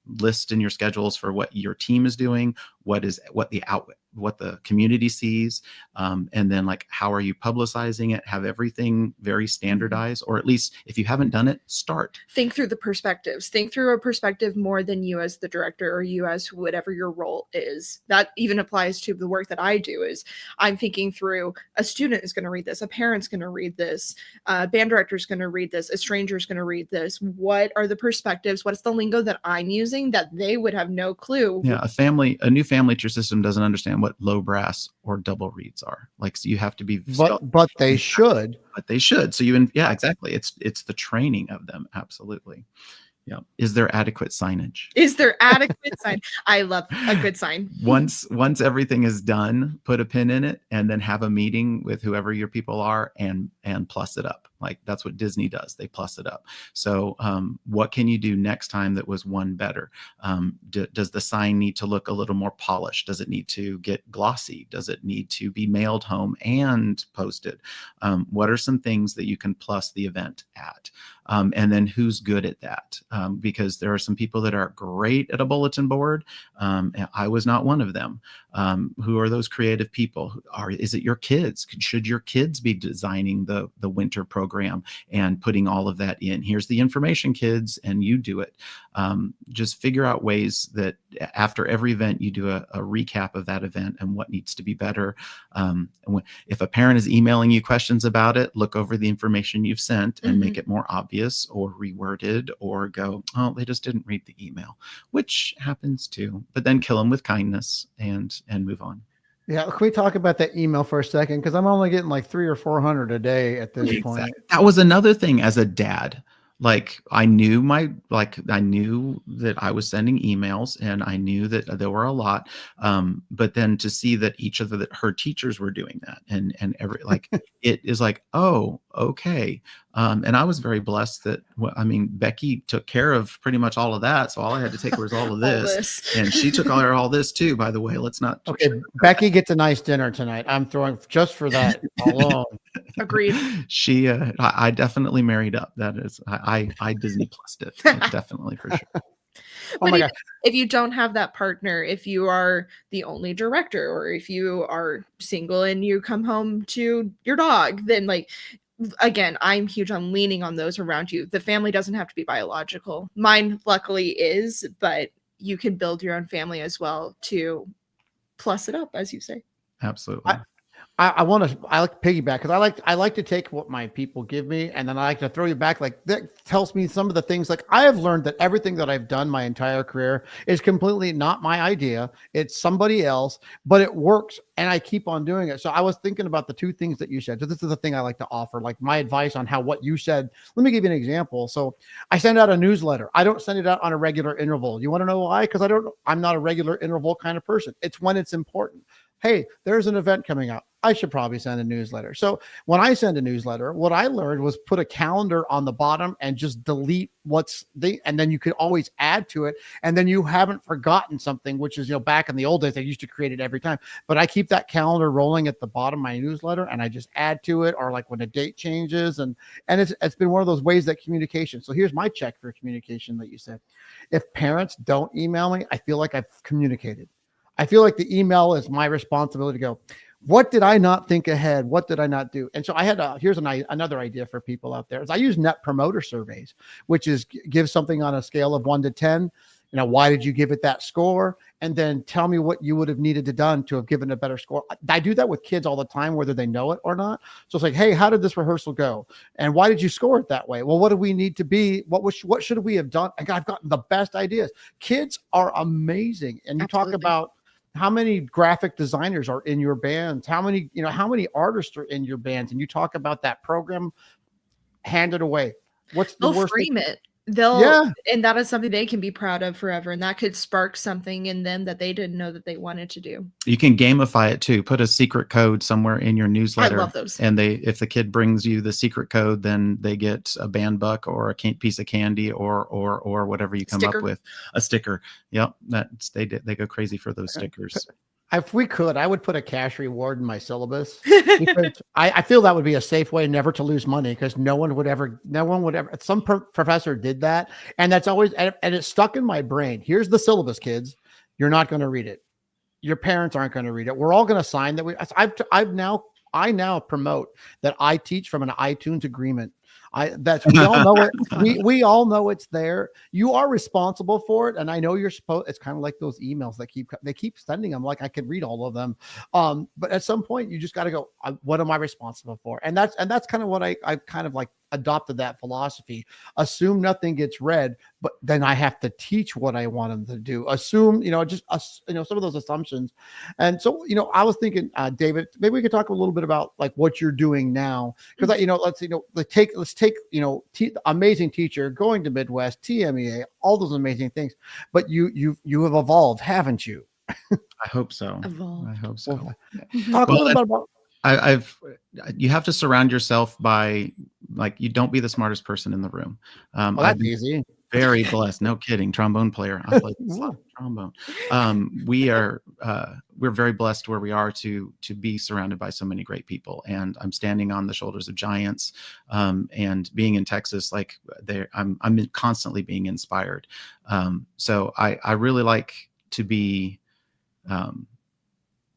Speaker 4: list in your schedules for what your team is doing, what the community sees, and then, like, how are you publicizing it? Have everything very standardized, or at least if you haven't done it, start.
Speaker 3: Think through the perspectives. Think through a perspective more than you as the director or you as whatever your role is. That even applies to the work that I do. Is I'm thinking through, a student is going to read this, a parent's going to read this, a band director is going to read this, a stranger is going to read this. What are the perspectives? What's the lingo that I'm using that they would have no clue?
Speaker 4: Yeah, a new family to your system doesn't understand what low brass or double reeds are. Like, so you have to be,
Speaker 2: but they should.
Speaker 4: So exactly. It's the training of them. Absolutely. Yeah. Is there adequate signage?
Speaker 3: Is there adequate sign? I love a good sign.
Speaker 4: Once everything is done, put a pin in it and then have a meeting with whoever your people are and plus it up. Like that's what Disney does. They plus it up. So what can you do next time that was one better? Does the sign need to look a little more polished? Does it need to get glossy? Does it need to be mailed home and posted? What are some things that you can plus the event at? And then who's good at that? Because there are some people that are great at a bulletin board. And I was not one of them. Who are those creative people? Is it your kids? Should your kids be designing the winter program and putting all of that in? Here's the information, kids, and you do it. Just figure out ways that after every event, you do a recap of that event and what needs to be better. If a parent is emailing you questions about it, look over the information you've sent and make it more obvious or reworded, or go, oh, they just didn't read the email, which happens too. But then kill them with kindness and move on.
Speaker 2: Yeah, can we talk about that email for a second? Because I'm only getting like 300 or 400 a day at this point.
Speaker 4: That was another thing as a dad. Like I knew that I was sending emails and I knew that there were a lot. But then to see that each of her teachers were doing that and every, like, it is like, oh, okay. And I was very blessed that, Becky took care of pretty much all of that. So all I had to take was all of this. And she took all this too, by the way. Let's not.
Speaker 2: Okay. Becky gets a nice dinner tonight. I'm throwing just for that alone.
Speaker 3: Agreed.
Speaker 4: I definitely married up. That is, I Disney Plused it. Definitely, for sure.
Speaker 3: But if you don't have that partner, if you are the only director, or if you are single and you come home to your dog, then again, I'm huge on leaning on those around you. The family doesn't have to be biological. Mine luckily is, but you can build your own family as well to plus it up, as you say.
Speaker 4: Absolutely.
Speaker 2: I like to piggyback because I like to take what my people give me, and then I like to throw you back. Like that tells me some of the things. Like I have learned that everything that I've done my entire career is completely not my idea. It's somebody else, but it works, and I keep on doing it. So I was thinking about the two things that you said. So this is the thing I like to offer, like my advice on how what you said. Let me give you an example. So I send out a newsletter. I don't send it out on a regular interval. You want to know why? Because I'm not a regular interval kind of person. It's when it's important. Hey, there's an event coming up. I should probably send a newsletter. So when I send a newsletter, what I learned was put a calendar on the bottom and just delete and then you could always add to it. And then you haven't forgotten something, which is, back in the old days, I used to create it every time, but I keep that calendar rolling at the bottom of my newsletter and I just add to it, or like when a date changes. And it's been one of those ways that communication. So here's my check for communication that you said. If parents don't email me, I feel like I've communicated. I feel like the email is my responsibility to go, what did I not think ahead? What did I not do? And so I had here's another idea for people out there is I use net promoter surveys, which is give something on a scale of 1 to 10. Why did you give it that score? And then tell me what you would have needed to done to have given a better score. I do that with kids all the time, whether they know it or not. So it's like, hey, how did this rehearsal go? And why did you score it that way? Well, what do we need to be? What should we have done? And I've gotten the best ideas. Kids are amazing. And you
Speaker 3: Absolutely.
Speaker 2: talk about how many graphic designers are in your bands? How many artists are in your bands? And you talk about that program, hand it away. What's the worst?
Speaker 3: Frame it. And that is something they can be proud of forever. And that could spark something in them that they didn't know that they wanted to do.
Speaker 4: You can gamify it too. Put a secret code somewhere in your newsletter.
Speaker 3: I love those.
Speaker 4: And if the kid brings you the secret code, then they get a band buck or a piece of candy or whatever you come up with. A sticker. Yep. They go crazy for those stickers.
Speaker 2: If we could, I would put a cash reward in my syllabus because I feel that would be a safe way never to lose money, because no one would ever, some professor did that. And that's always, and it's stuck in my brain. Here's the syllabus, kids. You're not going to read it. Your parents aren't going to read it. We're all going to sign that. I now promote that I teach from an iTunes agreement. We all know it. We all know it's there. You are responsible for it, and I know you're supposed. It's kind of like those emails that they keep sending them. Like I could read all of them, but at some point you just got to go. What am I responsible for? And that's kind of what I kind of like adopted that philosophy. Assume nothing gets read, but then I have to teach what I want them to do. Assume, just some of those assumptions. And so, I was thinking, David, maybe we could talk a little bit about like what you're doing now, because let's take amazing teacher going to Midwest, TMEA, all those amazing things, but you have evolved, haven't you?
Speaker 4: I hope so.
Speaker 3: Evolved.
Speaker 4: I hope so.
Speaker 2: Well, talk a little bit about.
Speaker 4: You have to surround yourself by, like, you don't be the smartest person in the room.
Speaker 2: That's easy.
Speaker 4: Very blessed. No kidding. Trombone player. I play trombone. We're very blessed where we are to be surrounded by so many great people. And I'm standing on the shoulders of giants. And being in Texas, like I'm constantly being inspired. So I really like to be.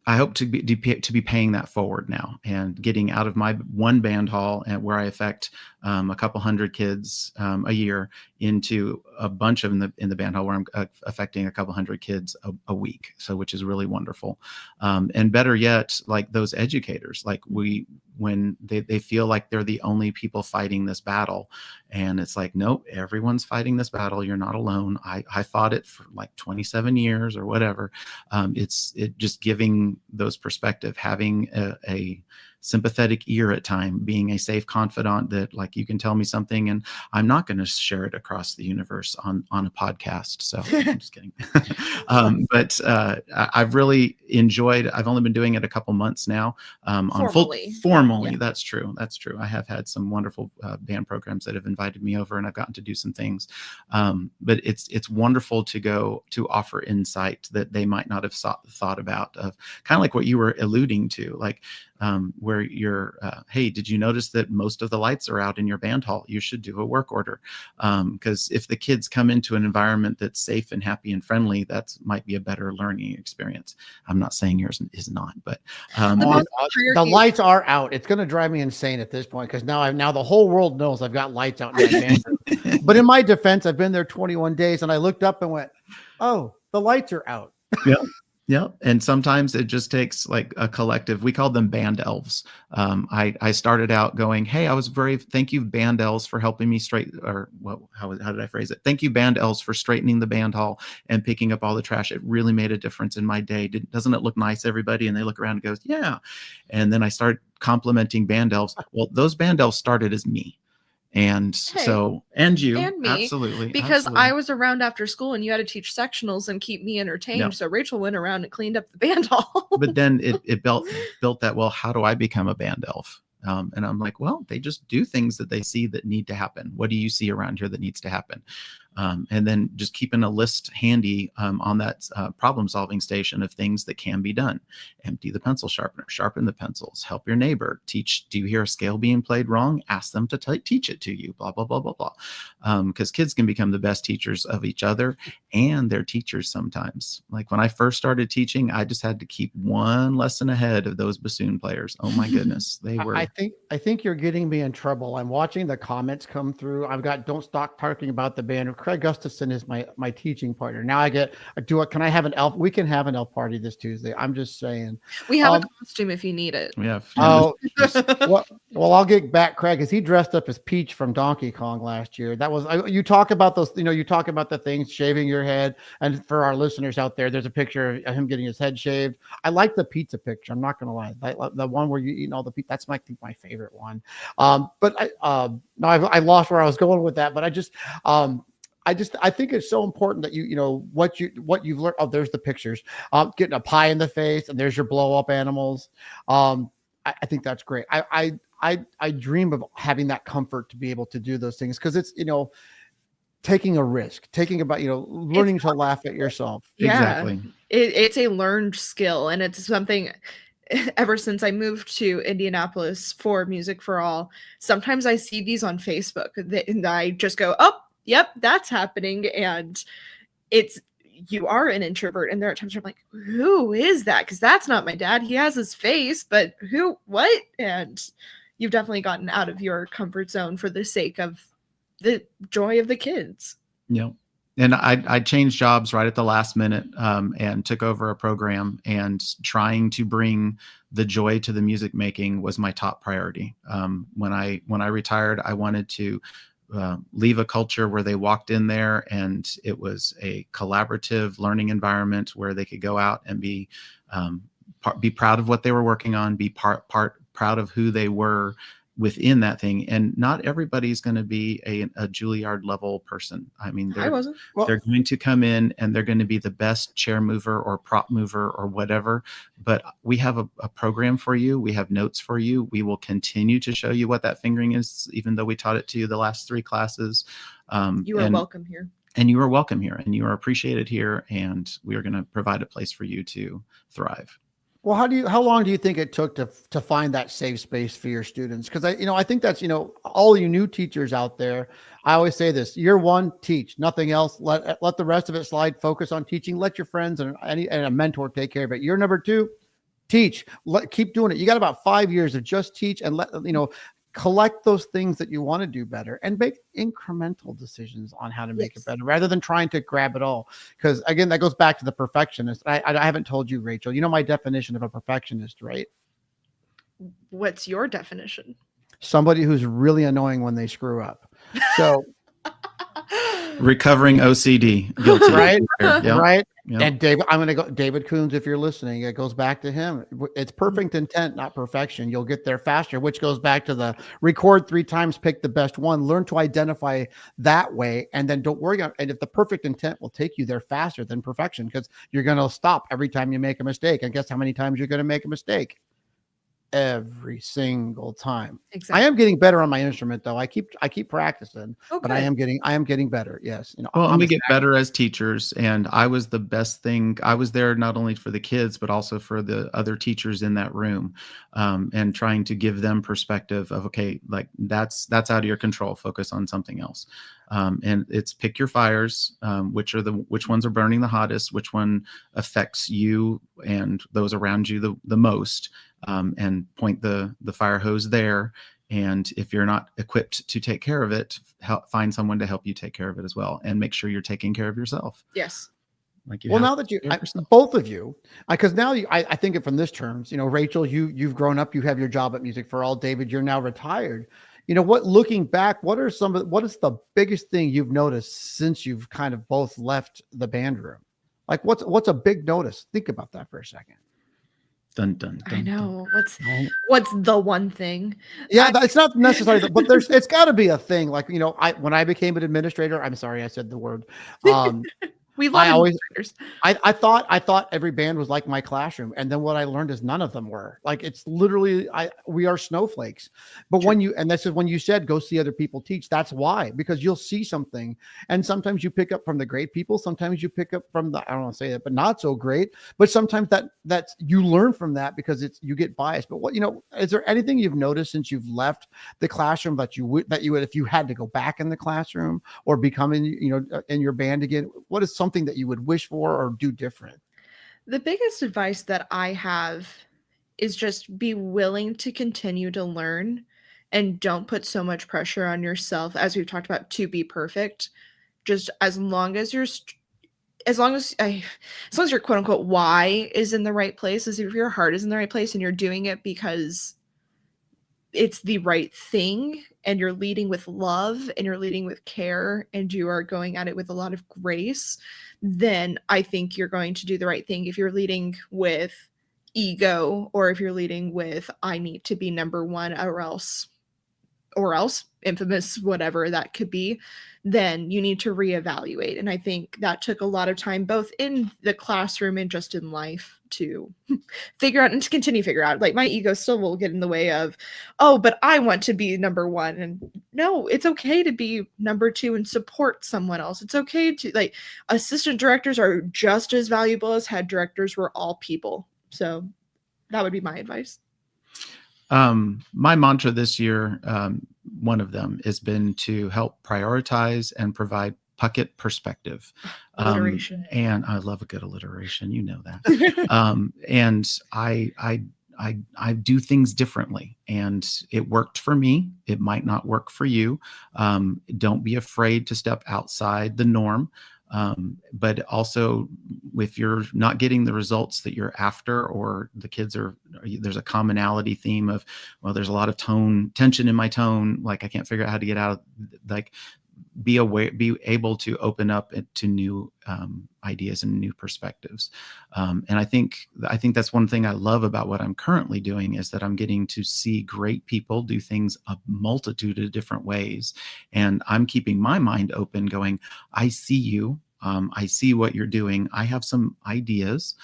Speaker 4: I hope to be paying that forward now and getting out of my one band hall and where I affect a couple hundred kids a year into a bunch of in the band hall where I'm affecting a couple hundred kids a week. So, which is really wonderful. And better yet, like those educators, like when they feel like they're the only people fighting this battle, and it's like, nope, everyone's fighting this battle. You're not alone. I fought it for like 27 years or whatever. It's just giving those perspective, having a sympathetic ear at time, being a safe confidant that, like, you can tell me something and I'm not going to share it across the universe on a podcast. So I'm just kidding. But I've really enjoyed, I've only been doing it a couple months now. Formally. Yeah. That's true. I have had some wonderful band programs that have invited me over and I've gotten to do some things. But it's wonderful to go to offer insight that they might not have thought about, of kind of like what you were alluding to, like, where you're, hey, did you notice that most of the lights are out in your band hall? You should do a work order. Because if the kids come into an environment that's safe and happy and friendly, that might be a better learning experience. I'm not saying yours is not, but
Speaker 2: the lights are out. It's going to drive me insane at this point, because now the whole world knows I've got lights out in my band room. But in my defense, I've been there 21 days and I looked up and went, oh, the lights are out.
Speaker 4: Yeah. Yeah. And sometimes it just takes like a collective, we call them band elves. I started out going, hey, thank you band elves for helping me how did I phrase it? Thank you band elves for straightening the band hall and picking up all the trash. It really made a difference in my day. Doesn't it look nice, everybody? And they look around and goes, yeah. And then I start complimenting band elves. Well, those band elves started as me. And so, and you,
Speaker 3: and me,
Speaker 4: absolutely,
Speaker 3: because
Speaker 4: absolutely.
Speaker 3: I was around after school and you had to teach sectionals and keep me entertained.
Speaker 4: Yep.
Speaker 3: So Rachel went around and cleaned up the band hall.
Speaker 4: But then it built that, well, how do I become a band elf? And I'm like, well, they just do things that they see that need to happen. What do you see around here that needs to happen? And then just keeping a list handy on that problem solving station of things that can be done. Empty the pencil sharpener, sharpen the pencils, help your neighbor, teach. Do you hear a scale being played wrong? Ask them to teach it to you, blah, blah, blah, blah, blah. Because kids can become the best teachers of each other and their teachers sometimes. Like when I first started teaching, I just had to keep one lesson ahead of those bassoon players. Oh my goodness. They were.
Speaker 2: I think you're getting me in trouble. I'm watching the comments come through. I've got don't stop talking about the band. Craig Gustafson is my teaching partner. Now can I have an elf? We can have an elf party this Tuesday. I'm just saying.
Speaker 3: We have a costume if you need it.
Speaker 4: Yeah.
Speaker 2: Oh, well, I'll get back, Craig, because he dressed up as Peach from Donkey Kong last year. That was, you talk about those, you talk about the things, shaving your head. And for our listeners out there, there's a picture of him getting his head shaved. I like the pizza picture. I'm not going to lie. The one where you eat all the pizza, that's my favorite one. But I lost where I was going with that, but I think it's so important that what you've learned. Oh, there's the pictures. Getting a pie in the face, and there's your blow up animals. I think that's great. I dream of having that comfort to be able to do those things, because it's taking a risk, learning to laugh at yourself.
Speaker 3: Yeah,
Speaker 4: exactly.
Speaker 3: It's a learned skill, and it's something. Ever since I moved to Indianapolis for Music for All, sometimes I see these on Facebook and I just go, oh, yep, that's happening. And you are an introvert. And there are times where I'm like, who is that? Because that's not my dad. He has his face, but what? And you've definitely gotten out of your comfort zone for the sake of the joy of the kids.
Speaker 4: Yeah. And I changed jobs right at the last minute, and took over a program, and trying to bring the joy to the music making was my top priority. When I retired, I wanted to leave a culture where they walked in there and it was a collaborative learning environment where they could go out and be proud of what they were working on, be proud of who they were within that thing. And not everybody's going to be a Juilliard level person. I mean,
Speaker 3: I wasn't.
Speaker 4: they're going to come in and they're going to be the best chair mover or prop mover or whatever. But we have a program for you. We have notes for you. We will continue to show you what that fingering is, even though we taught it to you the last 3 classes.
Speaker 3: You are welcome here.
Speaker 4: And you are welcome here, and you are appreciated here. And we are going to provide a place for you to thrive.
Speaker 2: Well, how long do you think it took to find that safe space for your students? Because I think that's, all you new teachers out there, I always say this: year 1, teach, nothing else. Let the rest of it slide. Focus on teaching. Let your friends and a mentor take care of it. Year number 2, teach. Keep doing it. You got about 5 years of just teach and collect those things that you want to do better and make incremental decisions on how to make it better rather than trying to grab it all. Because again, that goes back to the perfectionist. I haven't told you, Rachel, my definition of a perfectionist, right?
Speaker 3: What's your definition?
Speaker 2: Somebody who's really annoying when they screw up. So
Speaker 4: recovering OCD, guilty.
Speaker 2: Right?
Speaker 4: Yeah.
Speaker 2: Right.
Speaker 4: Yeah.
Speaker 2: And David Coons, if you're listening, it goes back to him. It's perfect intent, not perfection. You'll get there faster, which goes back to the record 3 times, pick the best one, learn to identify that way. And then don't worry. And if the perfect intent will take you there faster than perfection, because you're going to stop every time you make a mistake. And guess how many times you're going to make a mistake? Every single time.
Speaker 3: Exactly.
Speaker 2: I am getting better on my instrument though. I keep practicing, but I
Speaker 3: Okay.
Speaker 2: am getting better. Yes.
Speaker 4: Well, and we get better as teachers, and I was the best thing. I was there not only for the kids, but also for the other teachers in that room, and trying to give them perspective of, okay, like that's out of your control. Focus on something else. And it's pick your fires, which ones are burning the hottest, which one affects you and those around you the most, and point the fire hose there. And if you're not equipped to take care of it, find someone to help you take care of it as well, and make sure you're taking care of yourself.
Speaker 3: Yes.
Speaker 2: Now that both of you, because now I think it from this terms, Rachel, you've grown up, you have your job at Music for All. David, you're now retired. Looking back, what is the biggest thing you've noticed since you've kind of both left the band room? Like what's a big notice? Think about that for a second.
Speaker 4: Dun, dun, dun,
Speaker 3: I know.
Speaker 4: dun.
Speaker 3: What's the one thing?
Speaker 2: Yeah, it's not necessarily, but it's got to be a thing. Like, when I became an administrator, I'm sorry, I said the word.
Speaker 3: We love administrators.
Speaker 2: I thought every band was like my classroom. And then what I learned is none of them were. Like, it's literally, we are snowflakes. But and this is when you said, go see other people teach. That's why, because you'll see something. And sometimes you pick up from the great people. Sometimes you pick up from I don't want to say that, but not so great. But sometimes that's you learn from that because you get biased. But is there anything you've noticed since you've left the classroom that you would, if you had to go back in the classroom or become in your band again, what is something that you would wish for or do different?
Speaker 3: The biggest advice that I have is just be willing to continue to learn and don't put so much pressure on yourself, as we've talked about, to be perfect. Just as long as your quote unquote why is in the right place, as if your heart is in the right place and you're doing it because it's the right thing and you're leading with love and you're leading with care and you are going at it with a lot of grace, then I think you're going to do the right thing. If you're leading with ego, or if you're leading with, I need to be number one or else infamous, whatever that could be, then you need to reevaluate. And I think that took a lot of time, both in the classroom and just in life, to figure out and to continue to figure out. Like, my ego still will get in the way of, oh, but I want to be number one. And no, it's okay to be number two and support someone else. It's okay to, assistant directors are just as valuable as head directors. We're all people. So that would be my advice.
Speaker 4: My mantra this year, one of them has been to help prioritize and provide Puckett perspective.
Speaker 3: Alliteration.
Speaker 4: And I love a good alliteration. You know that. And I do things differently, and it worked for me. It might not work for you. Don't be afraid to step outside the norm. But also, if you're not getting the results that you're after, or the kids there's a commonality theme of, well, there's a lot of tension in my tone, like I can't figure out how to get out of, like, be able to open up to new ideas and new perspectives. And I think that's one thing I love about what I'm currently doing, is that I'm getting to see great people do things a multitude of different ways. And I'm keeping my mind open, going, I see you. I see what you're doing. I have some ideas,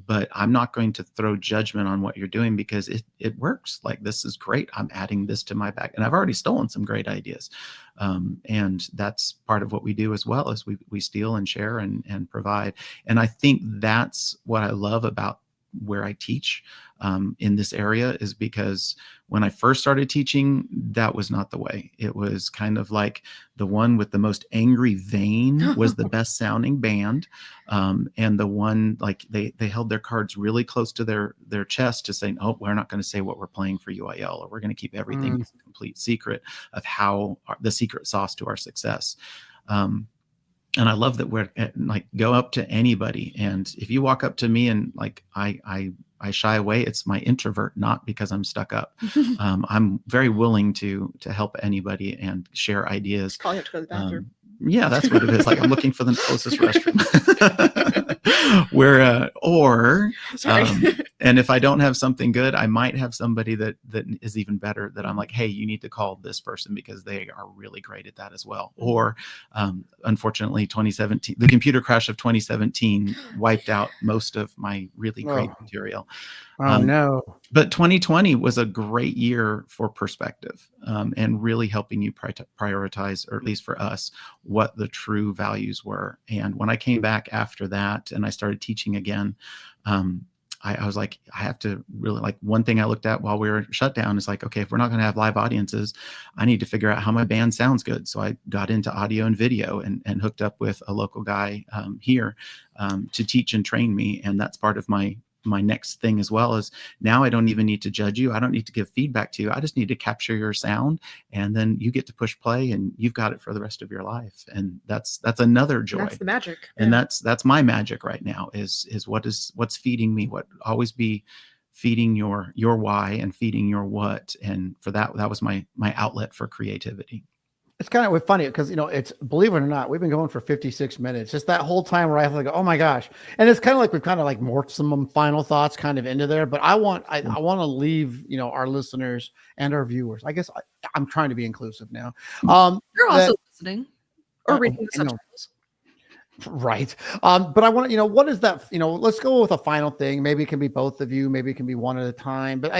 Speaker 4: but I'm not going to throw judgment on what you're doing, because it works. Like, this is great. I'm adding this to my bag, and I've already stolen some great ideas. And that's part of what we do as well, as we steal and share and provide. And I think that's what I love about where I teach in this area, is because when I first started teaching, that was not the way. It was kind of like the one with the most angry vein was the best sounding band. And the one, like, they held their cards really close to their chest to say, oh, we're not going to say what we're playing for UIL, or we're going to keep everything a complete secret of how the secret sauce to our success. And I love that we're like, go up to anybody. And if you walk up to me and like, I shy away, it's my introvert, not because I'm stuck up. I'm very willing to help anybody and share ideas.
Speaker 3: Probably have to go to the bathroom.
Speaker 4: Yeah, that's what it is. Like, I'm looking for the closest restroom. And if I don't have something good, I might have somebody that is even better, that I'm like, hey, you need to call this person, because they are really great at that as well. Or unfortunately, 2017, the computer crash of 2017 wiped out most of my really great material.
Speaker 2: Oh, no.
Speaker 4: But 2020 was a great year for perspective, and really helping you prioritize, or at least for us, what the true values were. And when I came back after that and I started teaching again, I was like, I have to really, like, one thing I looked at while we were shut down is like, okay, if we're not going to have live audiences, I need to figure out how my band sounds good. So I got into audio and video and hooked up with a local guy here to teach and train me. And that's part of my next thing as well, is now I don't even need to judge you. I don't need to give feedback to you. I just need to capture your sound, and then you get to push play, and you've got it for the rest of your life. And that's another joy.
Speaker 3: That's the magic.
Speaker 4: And that's my magic right now, is what's feeding me, what always be feeding your why and feeding your what. And for that was my outlet for creativity.
Speaker 2: It's kind of funny because, it's, believe it or not, we've been going for 56 minutes. Just that whole time where I have to go, oh my gosh. And it's kind of like we've kind of like morphed some final thoughts kind of into there. But I want to leave, our listeners and our viewers. I guess I'm trying to be inclusive now.
Speaker 3: You're also listening or reading the subtitles.
Speaker 2: Right. But I want to, what is that, let's go with a final thing. Maybe it can be both of you, maybe it can be one at a time, but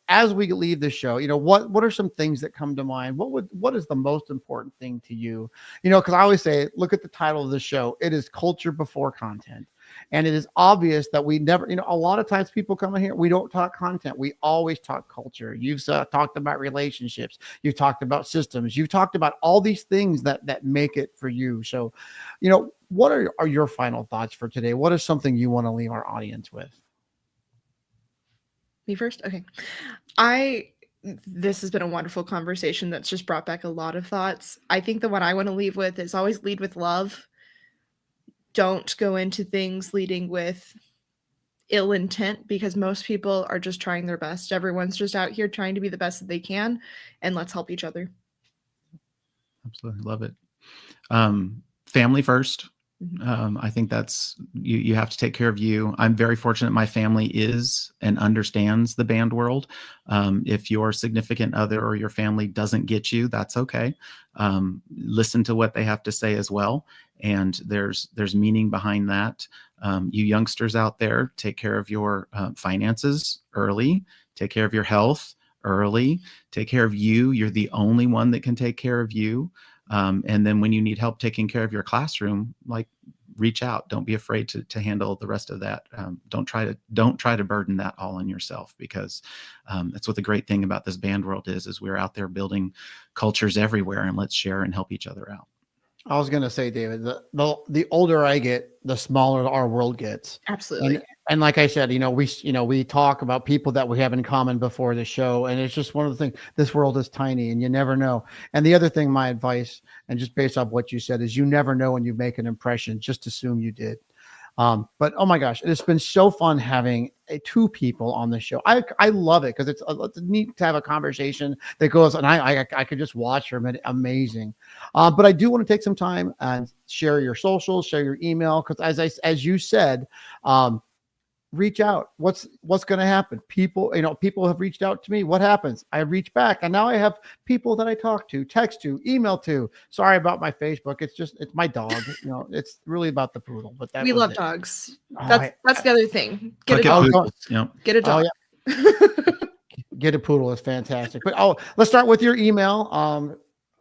Speaker 2: as we leave the show, what are some things that come to mind? What is the most important thing to you? Cause I always say, look at the title of the show. It is culture before content. And it is obvious that we never, a lot of times people come in here, we don't talk content. We always talk culture. You've talked about relationships. You've talked about systems. You've talked about all these things that make it for you. So, what are your final thoughts for today? What is something you want to leave our audience with?
Speaker 3: Me first? Okay. This has been a wonderful conversation that's just brought back a lot of thoughts. I think the one I want to leave with is always lead with love. Don't go into things leading with ill intent, because most people are just trying their best. Everyone's just out here trying to be the best that they can, and let's help each other.
Speaker 4: Absolutely. Love it. Family first. I think that's, you have to take care of you. I'm very fortunate. My family is and understands the band world. If your significant other or your family doesn't get you, that's okay. Listen to what they have to say as well. And there's meaning behind that. You youngsters out there, take care of your finances early, take care of your health early, take care of you. You're the only one that can take care of you. And then when you need help taking care of your classroom, like, reach out. Don't be afraid to handle the rest of that. Don't try to burden that all on yourself, because that's what the great thing about this band world is we're out there building cultures everywhere, and let's share and help each other out.
Speaker 2: I was going to say, David, the older I get, the smaller our world gets.
Speaker 3: Absolutely.
Speaker 2: And like I said, we talk about people that we have in common before the show, and it's just one of the things. This world is tiny, and you never know. And the other thing, my advice, and just based off what you said, is you never know when you make an impression. Just assume you did. But oh my gosh, it's been so fun having two people on the show. I love it because it's neat to have a conversation that goes, and I could just watch her. Amazing. But I do want to take some time and share your socials, share your email, because as you said, reach out. What's going to happen? People have reached out to me. What happens? I reach back, and now I have people that I talk to, text to, email to. Sorry about my Facebook. It's my dog. It's really about the poodle. But
Speaker 3: we love
Speaker 2: it.
Speaker 3: dogs.
Speaker 2: Oh,
Speaker 3: That's the other thing. Get a
Speaker 4: Puckett
Speaker 3: dog.
Speaker 4: poodles,
Speaker 3: Get a dog.
Speaker 2: Get a poodle is fantastic. But let's start with your email.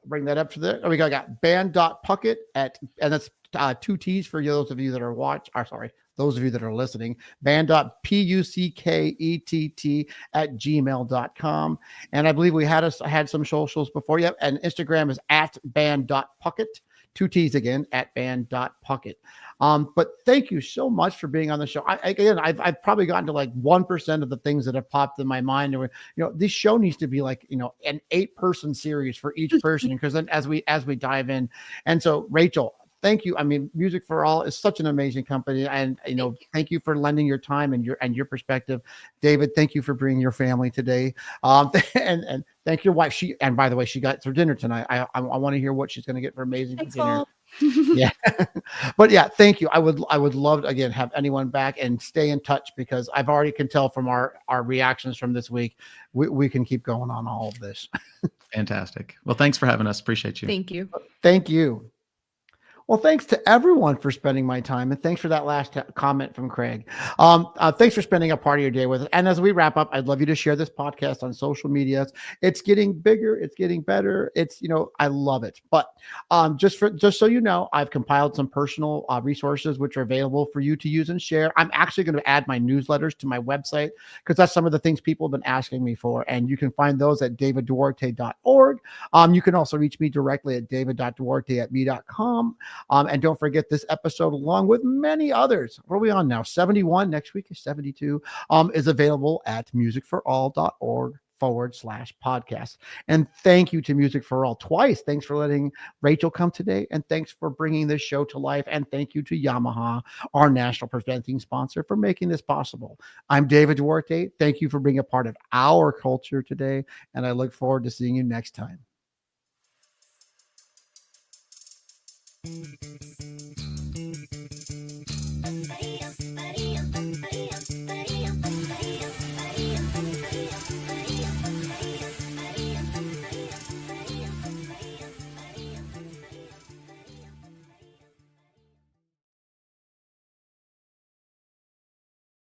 Speaker 2: Bring that up to there. We got band.puckett and that's 2 T's for those of you that are those of you that are listening, band.puckett@gmail.com. And I believe we had some socials before. Yep. And Instagram is @band.puckett, 2 T's again, @band.puckett. But thank you so much for being on the show. I've probably gotten to like 1% of the things that have popped in my mind. And this show needs to be like, an 8-person series for each person, because then as we dive in. And so Rachel, thank you. I mean, Music for All is such an amazing company, and thank you for lending your time and your perspective. David, thank you for bringing your family today. And thank your wife. And by the way, she got for dinner tonight. I want to hear what she's going to get for amazing
Speaker 3: Thanks,
Speaker 2: dinner.
Speaker 3: Bob.
Speaker 2: Yeah, but yeah, thank you. I would love to again have anyone back and stay in touch, because I've already can tell from our reactions from this week, we can keep going on all of this.
Speaker 4: Fantastic. Well, thanks for having us. Appreciate you.
Speaker 3: Thank you.
Speaker 2: Thank you. Well, thanks to everyone for spending my time, and thanks for that last comment from Craig. Thanks for spending a part of your day with us. And as we wrap up, I'd love you to share this podcast on social media. It's getting bigger. It's getting better. I love it. But just so you know, I've compiled some personal resources which are available for you to use and share. I'm actually going to add my newsletters to my website, because that's some of the things people have been asking me for. And you can find those at davidduarte.org. You can also reach me directly at david.duarte@me.com. And don't forget, this episode, along with many others, what are we on now? 71. Next week is 72. Is available at musicforall.org/podcast. And thank you to Music for All twice. Thanks for letting Rachel come today, and thanks for bringing this show to life. And thank you to Yamaha, our national presenting sponsor, for making this possible. I'm David Duarte. Thank you for being a part of our culture today, and I look forward to seeing you next time.